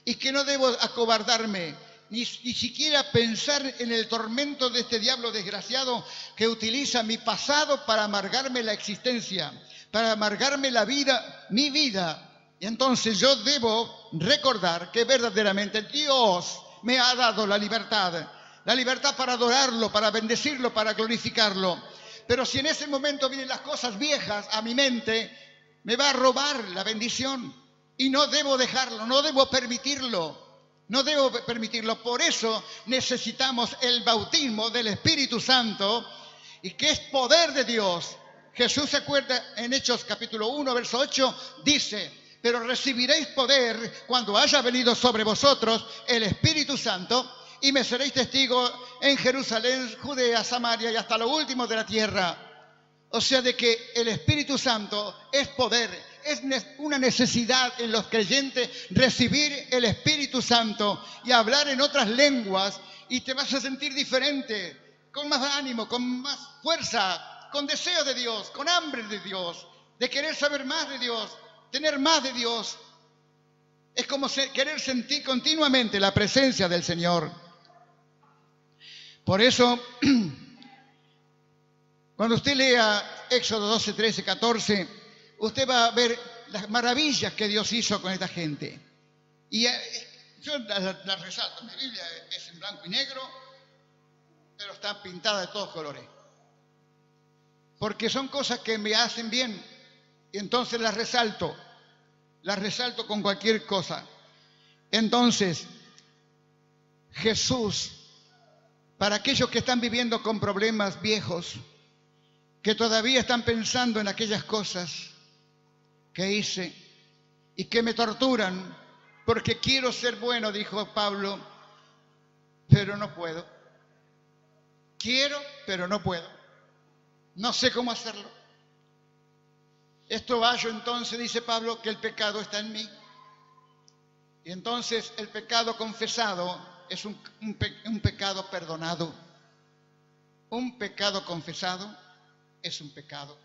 Y que no debo acobardarme, ni siquiera pensar en el tormento de este diablo desgraciado que utiliza mi pasado para amargarme la existencia, para amargarme la vida, mi vida. Y entonces yo debo recordar que verdaderamente Dios me ha dado la libertad para adorarlo, para bendecirlo, para glorificarlo. Pero si en ese momento vienen las cosas viejas a mi mente, me va a robar la bendición. Y no debo dejarlo, no debo permitirlo, no debo permitirlo. Por eso necesitamos el bautismo del Espíritu Santo, y que es poder de Dios. Jesús se acuerda en Hechos capítulo 1, verso 8, dice, pero recibiréis poder cuando haya venido sobre vosotros el Espíritu Santo, y me seréis testigos en Jerusalén, Judea, Samaria y hasta lo último de la tierra. O sea, de que el Espíritu Santo es poder. Es una necesidad en los creyentes recibir el Espíritu Santo y hablar en otras lenguas, y te vas a sentir diferente, con más ánimo, con más fuerza, con deseo de Dios, con hambre de Dios, de querer saber más de Dios, tener más de Dios. Es como querer sentir continuamente la presencia del Señor. Por eso, cuando usted lea Éxodo 12, 13, 14, usted va a ver las maravillas que Dios hizo con esta gente. Y yo la resalto. Mi Biblia es en blanco y negro, pero está pintada de todos colores. Porque son cosas que me hacen bien, y entonces las resalto con cualquier cosa. Entonces, Jesús, para aquellos que están viviendo con problemas viejos, que todavía están pensando en aquellas cosas que hice y que me torturan, porque quiero ser bueno, dijo Pablo, pero no puedo. Quiero, pero no puedo. No sé cómo hacerlo. Esto hallo entonces, dice Pablo, que el pecado está en mí. Y entonces el pecado confesado es un pecado perdonado. Un pecado confesado es un pecado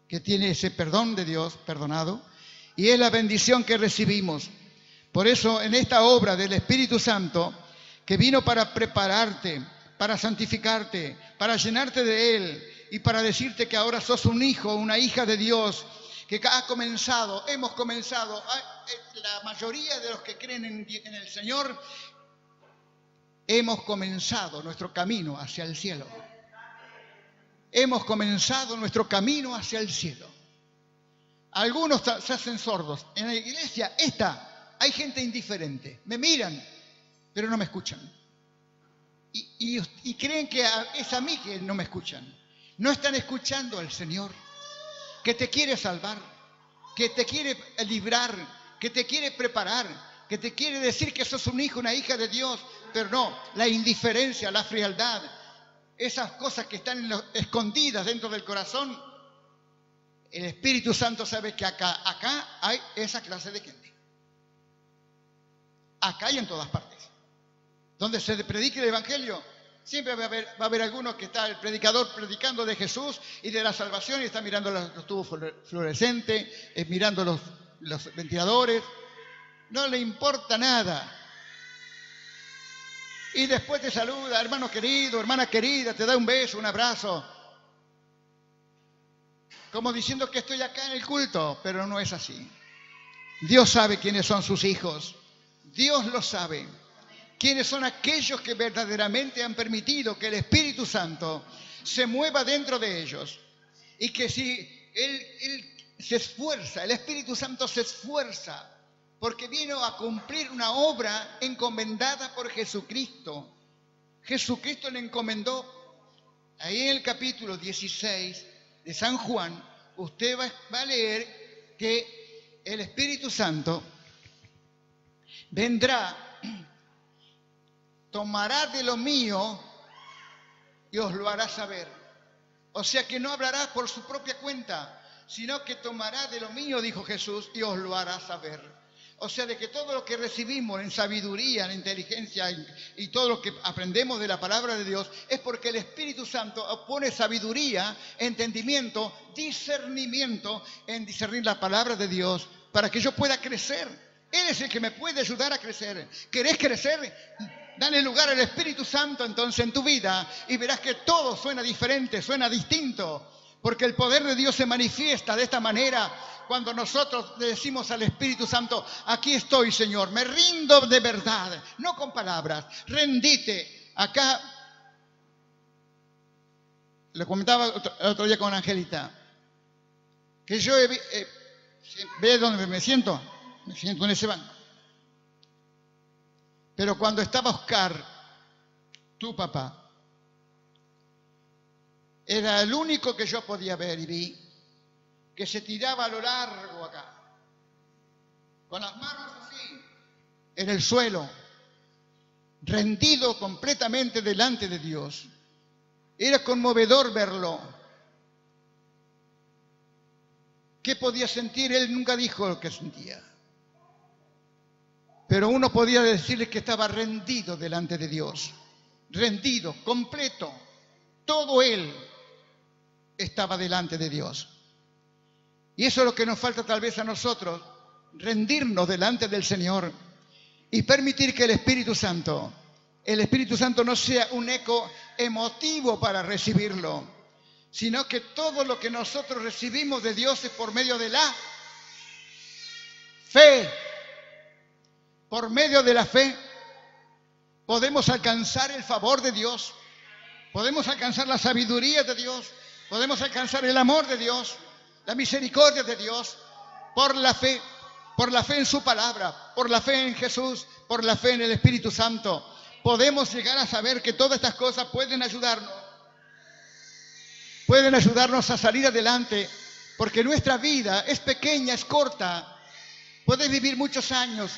que tiene ese perdón de Dios, perdonado, y es la bendición que recibimos. Por eso en esta obra del Espíritu Santo, que vino para prepararte, para santificarte, para llenarte de Él y para decirte que ahora sos un hijo, una hija de Dios, que hemos comenzado, la mayoría de los que creen en el Señor, hemos comenzado nuestro camino hacia el cielo. Hemos comenzado nuestro camino hacia el cielo. Algunos se hacen sordos. En la iglesia hay gente indiferente. Me miran, pero no me escuchan. Y creen que es a mí que no me escuchan. No están escuchando al Señor, que te quiere salvar, que te quiere librar, que te quiere preparar, que te quiere decir que sos un hijo, una hija de Dios. Pero no, la indiferencia, la frialdad, esas cosas que están escondidas dentro del corazón, el Espíritu Santo sabe que acá hay esa clase de gente. Acá y en todas partes. Donde se predique el Evangelio, siempre va a haber algunos que está el predicador predicando de Jesús y de la salvación y está mirando los tubos fluorescentes, mirando los ventiladores. No le importa nada. Y después te saluda, hermano querido, hermana querida, te da un beso, un abrazo. Como diciendo que estoy acá en el culto, pero no es así. Dios sabe quiénes son sus hijos. Dios lo sabe. Quiénes son aquellos que verdaderamente han permitido que el Espíritu Santo se mueva dentro de ellos. Y que si Él se esfuerza, el Espíritu Santo se esfuerza, porque vino a cumplir una obra encomendada por Jesucristo. Jesucristo le encomendó. Ahí en el capítulo 16 de San Juan, usted va a leer que el Espíritu Santo vendrá, tomará de lo mío y os lo hará saber. O sea que no hablará por su propia cuenta, sino que tomará de lo mío, dijo Jesús, y os lo hará saber. O sea, de que todo lo que recibimos en sabiduría, en inteligencia y todo lo que aprendemos de la palabra de Dios es porque el Espíritu Santo pone sabiduría, entendimiento, discernimiento en discernir la palabra de Dios para que yo pueda crecer. Él es el que me puede ayudar a crecer. ¿Querés crecer? Dale lugar al Espíritu Santo entonces en tu vida y verás que todo suena diferente, suena distinto. Porque el poder de Dios se manifiesta de esta manera cuando nosotros le decimos al Espíritu Santo, aquí estoy, Señor, me rindo de verdad, no con palabras, rendite. Acá, le comentaba el otro día con Angelita, que yo ve dónde me siento en ese banco. Pero cuando estaba Oscar, tu papá, era el único que yo podía ver y vi que se tiraba a lo largo acá, con las manos así, en el suelo, rendido completamente delante de Dios. Era conmovedor verlo. ¿Qué podía sentir? Él nunca dijo lo que sentía. Pero uno podía decirle que estaba rendido delante de Dios. Rendido, completo. Todo él estaba delante de Dios. Y eso es lo que nos falta tal vez a nosotros, rendirnos delante del Señor y permitir que el Espíritu Santo no sea un eco emotivo para recibirlo, sino que todo lo que nosotros recibimos de Dios es por medio de la fe. Por medio de la fe podemos alcanzar el favor de Dios, podemos alcanzar la sabiduría de Dios, podemos alcanzar el amor de Dios, la misericordia de Dios, por la fe en su palabra, por la fe en Jesús, por la fe en el Espíritu Santo. Podemos llegar a saber que todas estas cosas pueden ayudarnos a salir adelante, porque nuestra vida es pequeña, es corta. Puedes vivir muchos años.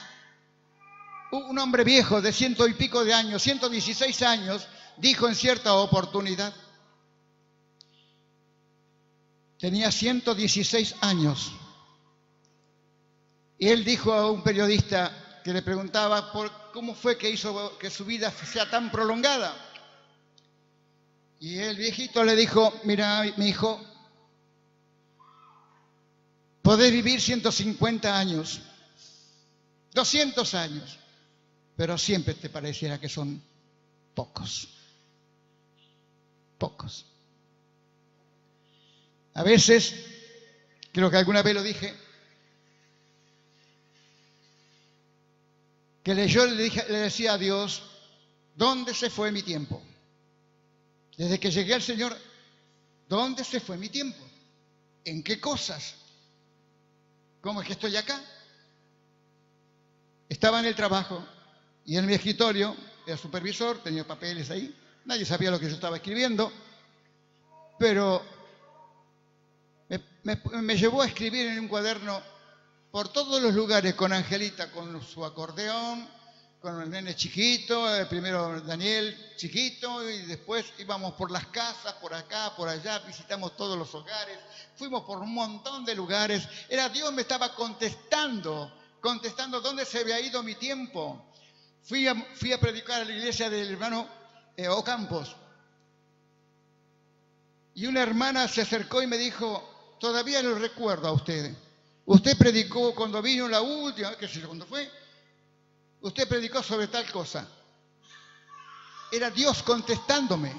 Un hombre viejo de 100 y pico de años, 116 años, dijo en cierta oportunidad, tenía 116 años. Y él dijo a un periodista que le preguntaba cómo fue que hizo que su vida sea tan prolongada. Y el viejito le dijo, mira, mi hijo, podés vivir 150 años, 200 años, pero siempre te pareciera que son pocos. Pocos. A veces, creo que alguna vez lo dije, que yo le decía a Dios, ¿dónde se fue mi tiempo? Desde que llegué al Señor, ¿dónde se fue mi tiempo? ¿En qué cosas? ¿Cómo es que estoy acá? Estaba en el trabajo y en mi escritorio, era supervisor, tenía papeles ahí, nadie sabía lo que yo estaba escribiendo, pero me llevó a escribir en un cuaderno por todos los lugares con Angelita, con su acordeón, con el nene chiquito, primero Daniel chiquito, y después íbamos por las casas, por acá, por allá, visitamos todos los hogares, fuimos por un montón de lugares. Era Dios me estaba contestando dónde se había ido mi tiempo. Fui a predicar a la iglesia del hermano Ocampos, y una hermana se acercó y me dijo, todavía lo recuerdo a usted. Usted predicó cuando vino la última, qué sé yo cuándo fue, usted predicó sobre tal cosa. Era Dios contestándome.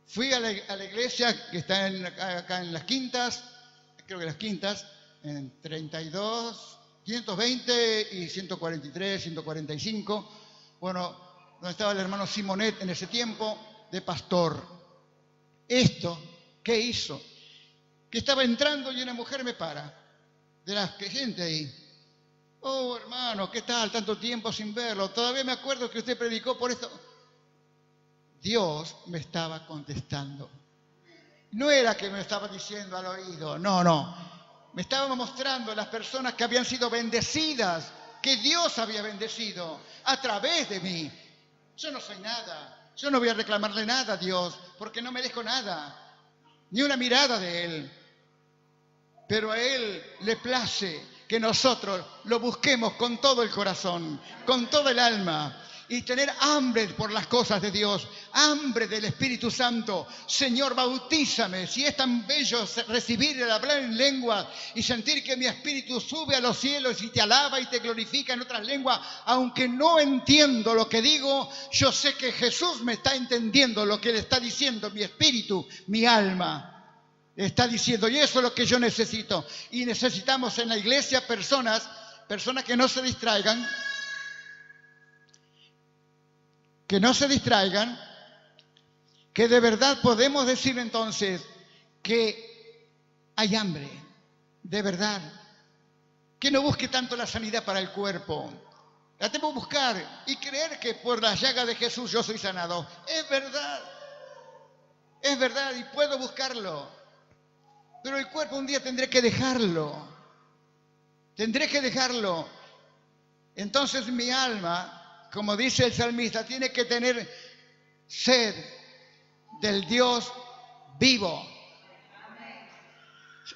Fui a la iglesia que está acá en Las Quintas, creo que Las Quintas, en 32, 520 y 143, 145. Bueno, donde estaba el hermano Simonet en ese tiempo, de pastor. Esto, ¿qué hizo? Que estaba entrando y una mujer me para, de las que gente ahí. Oh, hermano, ¿qué tal? Tanto tiempo sin verlo. Todavía me acuerdo que usted predicó por esto. Dios me estaba contestando. No era que me estaba diciendo al oído, no. Me estaba mostrando las personas que habían sido bendecidas, que Dios había bendecido a través de mí. Yo no soy nada. Yo no voy a reclamarle nada a Dios, porque no merezco nada, ni una mirada de Él. Pero a Él le place que nosotros lo busquemos con todo el corazón, con todo el alma, y tener hambre por las cosas de Dios, hambre del Espíritu Santo. Señor, bautízame. Si es tan bello recibir el hablar en lengua y sentir que mi espíritu sube a los cielos y te alaba y te glorifica en otras lenguas, aunque no entiendo lo que digo, yo sé que Jesús me está entendiendo lo que le está diciendo mi espíritu, mi alma. Está diciendo, y eso es lo que yo necesito. Y necesitamos en la iglesia personas que no se distraigan, que de verdad podemos decir entonces que hay hambre, de verdad. Que no busque tanto la sanidad para el cuerpo. La tengo que buscar y creer que por la llaga de Jesús yo soy sanado. Es verdad y puedo buscarlo. Pero el cuerpo un día tendré que dejarlo. Entonces mi alma, como dice el salmista, tiene que tener sed del Dios vivo.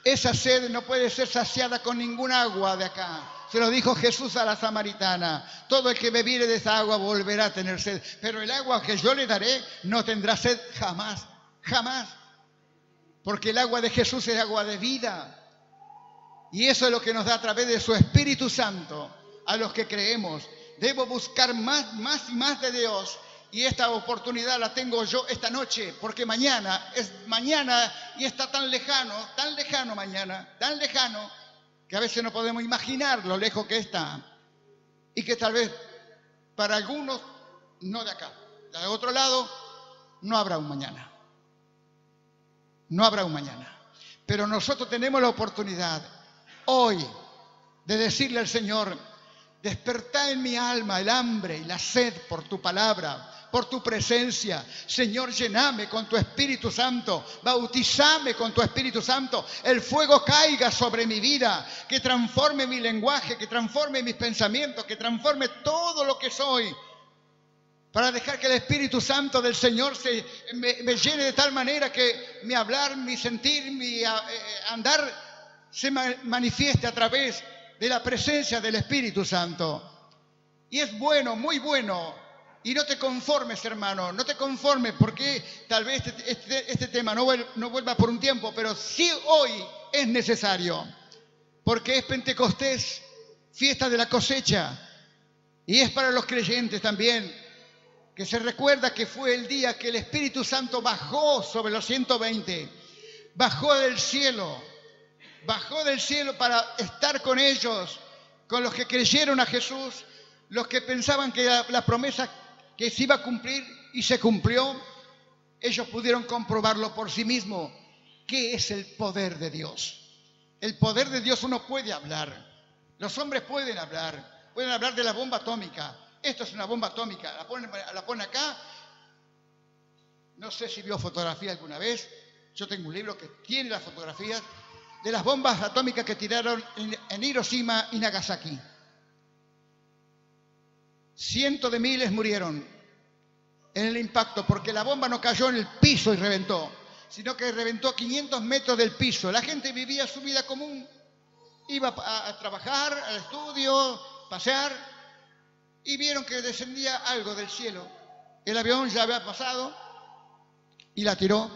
Esa sed no puede ser saciada con ningún agua de acá. Se lo dijo Jesús a la samaritana. Todo el que bebiere de esa agua volverá a tener sed. Pero el agua que yo le daré no tendrá sed jamás, jamás. Porque el agua de Jesús es agua de vida. Y eso es lo que nos da a través de su Espíritu Santo a los que creemos. Debo buscar más y más de Dios. Y esta oportunidad la tengo yo esta noche, porque mañana es mañana y está tan lejano mañana, tan lejano, que a veces no podemos imaginar lo lejos que está. Y que tal vez para algunos, no de acá, de otro lado, no habrá un mañana. No habrá un mañana. Pero nosotros tenemos la oportunidad hoy de decirle al Señor, despertá en mi alma el hambre y la sed por tu palabra, por tu presencia. Señor, llename con tu Espíritu Santo, bautizame con tu Espíritu Santo. El fuego caiga sobre mi vida, que transforme mi lenguaje, que transforme mis pensamientos, que transforme todo lo que soy, para dejar que el Espíritu Santo del Señor me llene de tal manera que mi hablar, mi sentir, mi andar se manifieste a través de la presencia del Espíritu Santo. Y es bueno, muy bueno. Y no te conformes, hermano, no te conformes, porque tal vez este tema no vuelva por un tiempo, pero sí hoy es necesario, porque es Pentecostés, fiesta de la cosecha. Y es para los creyentes también, que se recuerda que fue el día que el Espíritu Santo bajó sobre los 120, bajó del cielo para estar con ellos, con los que creyeron a Jesús, los que pensaban que la promesa que se iba a cumplir y se cumplió. Ellos pudieron comprobarlo por sí mismos. ¿Qué es el poder de Dios? El poder de Dios uno puede hablar. Los hombres pueden hablar de la bomba atómica. Esto es una bomba atómica, la pone acá. No sé si vio fotografía alguna vez. Yo tengo un libro que tiene las fotografías de las bombas atómicas que tiraron en Hiroshima y Nagasaki. Cientos de miles murieron en el impacto, porque la bomba no cayó en el piso y reventó, sino que reventó 500 metros del piso. La gente vivía su vida común, iba a trabajar, al estudio, pasear, y vieron que descendía algo del cielo. El avión ya había pasado y la tiró,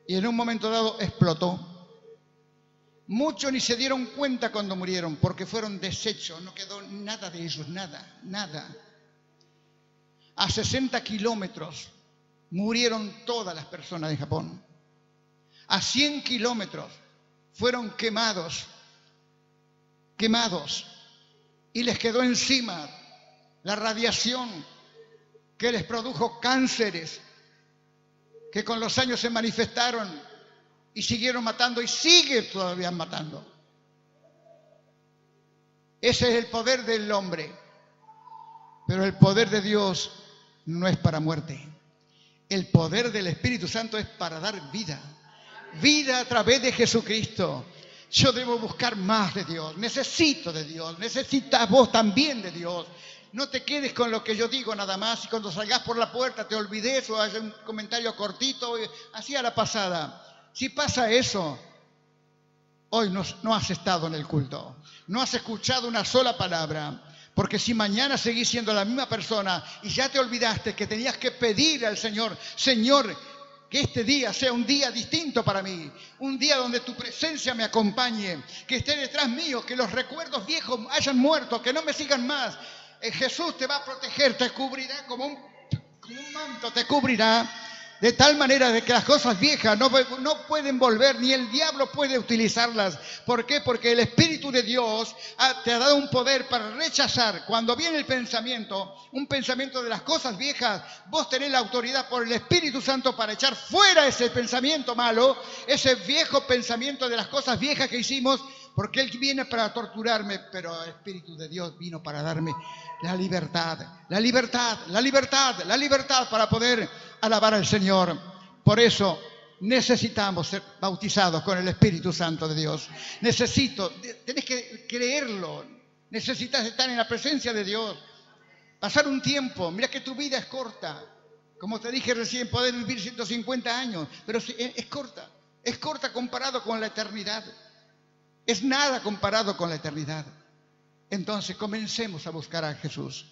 y en un momento dado explotó. Muchos ni se dieron cuenta cuando murieron, porque fueron desechos, no quedó nada de ellos, nada. A 60 kilómetros murieron todas las personas de Japón. A 100 kilómetros fueron quemados, y les quedó encima la radiación que les produjo cánceres, que con los años se manifestaron y siguieron matando y sigue todavía matando. Ese es el poder del hombre. Pero el poder de Dios no es para muerte. El poder del Espíritu Santo es para dar vida. Vida a través de Jesucristo. Yo debo buscar más de Dios. Necesito de Dios. Necesitas vos también de Dios. No te quedes con lo que yo digo nada más y cuando salgas por la puerta te olvides o haya un comentario cortito, así a la pasada. Si pasa eso, hoy no has estado en el culto, no has escuchado una sola palabra, porque si mañana seguís siendo la misma persona y ya te olvidaste que tenías que pedir al Señor, Señor, que este día sea un día distinto para mí, un día donde tu presencia me acompañe, que esté detrás mío, que los recuerdos viejos hayan muerto, que no me sigan más. Jesús te va a proteger, te cubrirá como un manto, te cubrirá. De tal manera de que las cosas viejas no pueden volver, ni el diablo puede utilizarlas. ¿Por qué? Porque el Espíritu de Dios te ha dado un poder para rechazar. Cuando viene el pensamiento, un pensamiento de las cosas viejas, vos tenés la autoridad por el Espíritu Santo para echar fuera ese pensamiento malo, ese viejo pensamiento de las cosas viejas que hicimos, porque Él viene para torturarme, pero el Espíritu de Dios vino para darme la libertad para poder alabar al Señor. Por eso necesitamos ser bautizados con el Espíritu Santo de Dios. Tenés que creerlo. Necesitas estar en la presencia de Dios. Pasar un tiempo. Mira que tu vida es corta. Como te dije recién, podés vivir 150 años, pero es corta. Es corta comparado con la eternidad. Es nada comparado con la eternidad. Entonces comencemos a buscar a Jesús.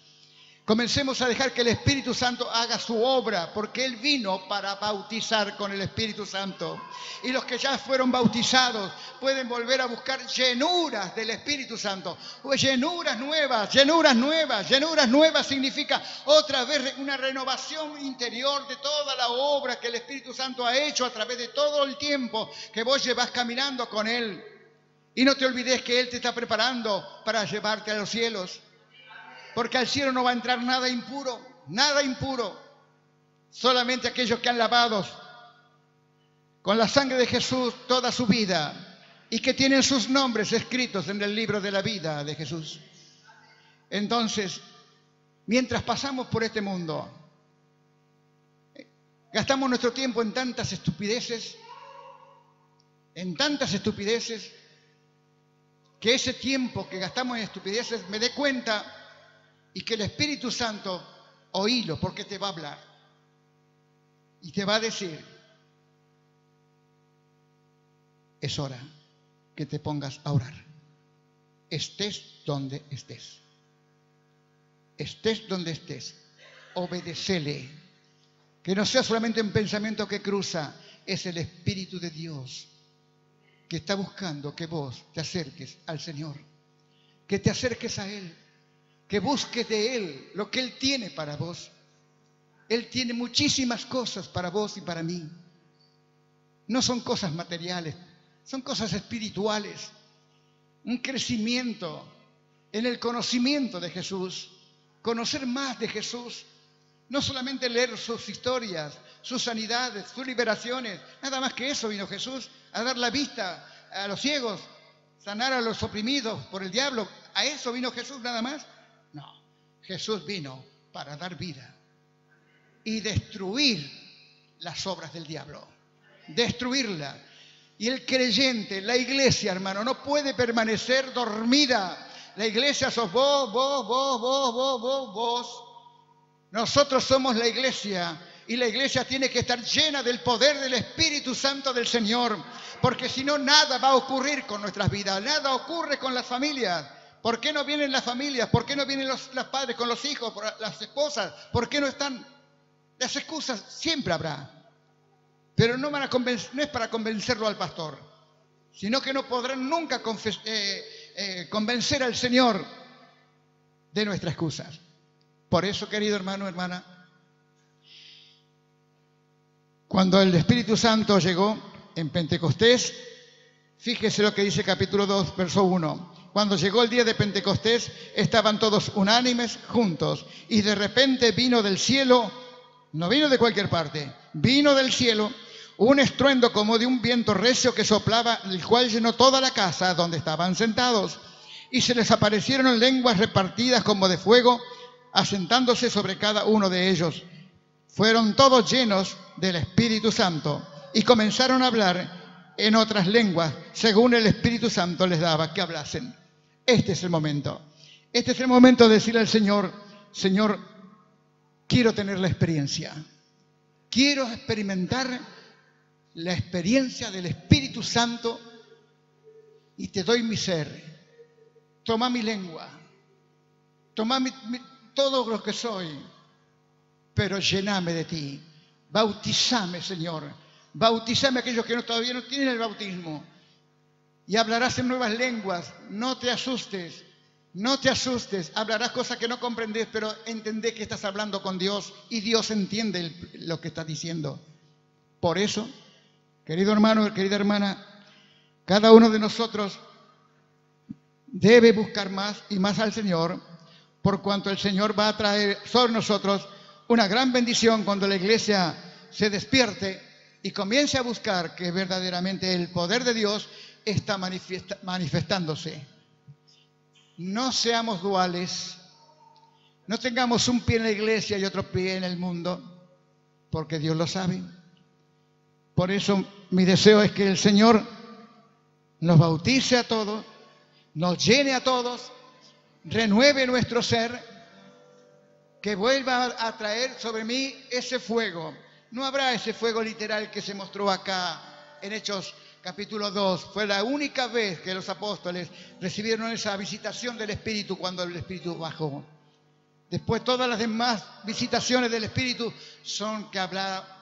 Comencemos a dejar que el Espíritu Santo haga su obra, porque Él vino para bautizar con el Espíritu Santo. Y los que ya fueron bautizados pueden volver a buscar llenuras del Espíritu Santo. Llenuras nuevas significa otra vez una renovación interior de toda la obra que el Espíritu Santo ha hecho a través de todo el tiempo que vos llevas caminando con Él. Y no te olvides que Él te está preparando para llevarte a los cielos. Porque al cielo no va a entrar nada impuro. Solamente aquellos que han lavado con la sangre de Jesús toda su vida y que tienen sus nombres escritos en el libro de la vida de Jesús. Entonces, mientras pasamos por este mundo, gastamos nuestro tiempo en tantas estupideces, que ese tiempo que gastamos en estupideces me dé cuenta y que el Espíritu Santo, oílo, porque te va a hablar y te va a decir, es hora que te pongas a orar. Estés donde estés, obedécele. Que no sea solamente un pensamiento que cruza, es el Espíritu de Dios que está buscando que vos te acerques al Señor, que te acerques a Él. que busques de Él lo que Él tiene para vos. Él tiene muchísimas cosas para vos y para mí. No son cosas materiales, son cosas espirituales. Un crecimiento en el conocimiento de Jesús, conocer más de Jesús. No solamente leer sus historias, sus sanidades, sus liberaciones. Nada más que eso vino Jesús, a dar la vista a los ciegos, sanar a los oprimidos por el diablo. ¿A eso vino Jesús nada más? No, Jesús vino para dar vida y destruir las obras del diablo. Destruirla. Y el creyente, la iglesia, hermano, no puede permanecer dormida. La iglesia sos vos. Nosotros somos la iglesia y la iglesia tiene que estar llena del poder del Espíritu Santo del Señor, porque si no, nada va a ocurrir con nuestras vidas, nada ocurre con las familias. ¿Por qué no vienen las familias? ¿Por qué no vienen los padres con los hijos, las esposas? ¿Por qué no están? Las excusas siempre habrá, pero no es para convencerlo al pastor, sino que no podrán nunca convencer al Señor de nuestras excusas. Por eso, querido hermano, hermana, cuando el Espíritu Santo llegó en Pentecostés, fíjese lo que dice capítulo 2, verso 1. Cuando llegó el día de Pentecostés, estaban todos unánimes juntos, y de repente vino del cielo, no vino de cualquier parte, vino del cielo un estruendo como de un viento recio que soplaba, el cual llenó toda la casa donde estaban sentados, y se les aparecieron lenguas repartidas como de fuego, asentándose sobre cada uno de ellos. Fueron todos llenos del Espíritu Santo y comenzaron a hablar en otras lenguas, según el Espíritu Santo les daba que hablasen. Este es el momento. Este es el momento de decirle al Señor: Señor, quiero tener la experiencia. Quiero experimentar la experiencia del Espíritu Santo y te doy mi ser. Toma mi lengua. Toma todo lo que soy, pero llename de ti. Bautizame, Señor. Bautizame a aquellos que todavía no tienen el bautismo. Y hablarás en nuevas lenguas. No te asustes. No te asustes. Hablarás cosas que no comprendes, pero entendé que estás hablando con Dios y Dios entiende lo que estás diciendo. Por eso, querido hermano, querida hermana, cada uno de nosotros debe buscar más y más al Señor, por cuanto el Señor va a traer sobre nosotros una gran bendición cuando la iglesia se despierte y comience a buscar que verdaderamente el poder de Dios está manifestándose. No seamos duales, no tengamos un pie en la iglesia y otro pie en el mundo, porque Dios lo sabe. Por eso mi deseo es que el Señor nos bautice a todos, nos llene a todos, renueve nuestro ser, que vuelva a traer sobre mí ese fuego. No habrá ese fuego literal que se mostró acá en Hechos capítulo 2. Fue la única vez que los apóstoles recibieron esa visitación del Espíritu cuando el Espíritu bajó. Después todas las demás visitaciones del Espíritu son que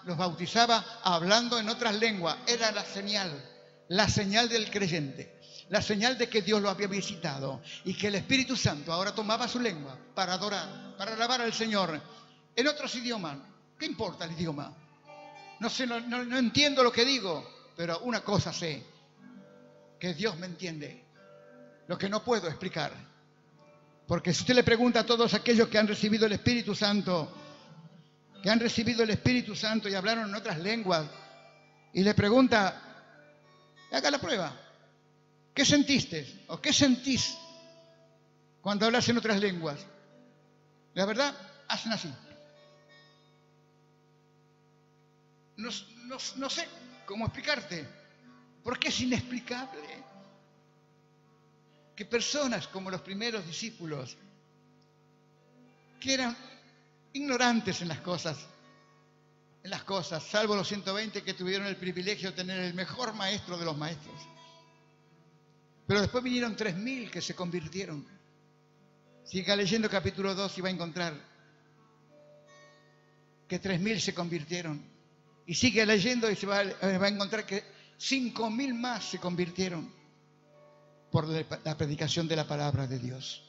los bautizaba hablando en otras lenguas. Era la señal del creyente. La señal de que Dios lo había visitado y que el Espíritu Santo ahora tomaba su lengua para adorar, para alabar al Señor en otros idiomas. ¿Qué importa el idioma? No sé, no entiendo lo que digo, pero una cosa sé, que Dios me entiende, lo que no puedo explicar. Porque si usted le pregunta a todos aquellos que han recibido el Espíritu Santo, y hablaron en otras lenguas, y le pregunta, haga la prueba. ¿Qué sentiste o qué sentís cuando hablas en otras lenguas? La verdad, hacen así. No sé cómo explicarte, porque es inexplicable que personas como los primeros discípulos, que eran ignorantes en las cosas, salvo los 120 que tuvieron el privilegio de tener el mejor maestro de los maestros. Pero después vinieron 3.000 que se convirtieron. Siga leyendo capítulo 2 y va a encontrar que 3.000 se convirtieron. Y sigue leyendo y va a encontrar que 5.000 más se convirtieron por la predicación de la palabra de Dios.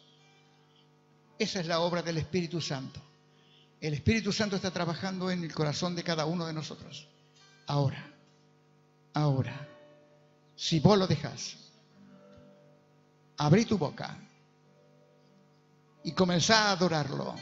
Esa es la obra del Espíritu Santo. El Espíritu Santo está trabajando en el corazón de cada uno de nosotros. Ahora, si vos lo dejás, abrí tu boca y comenzá a adorarlo.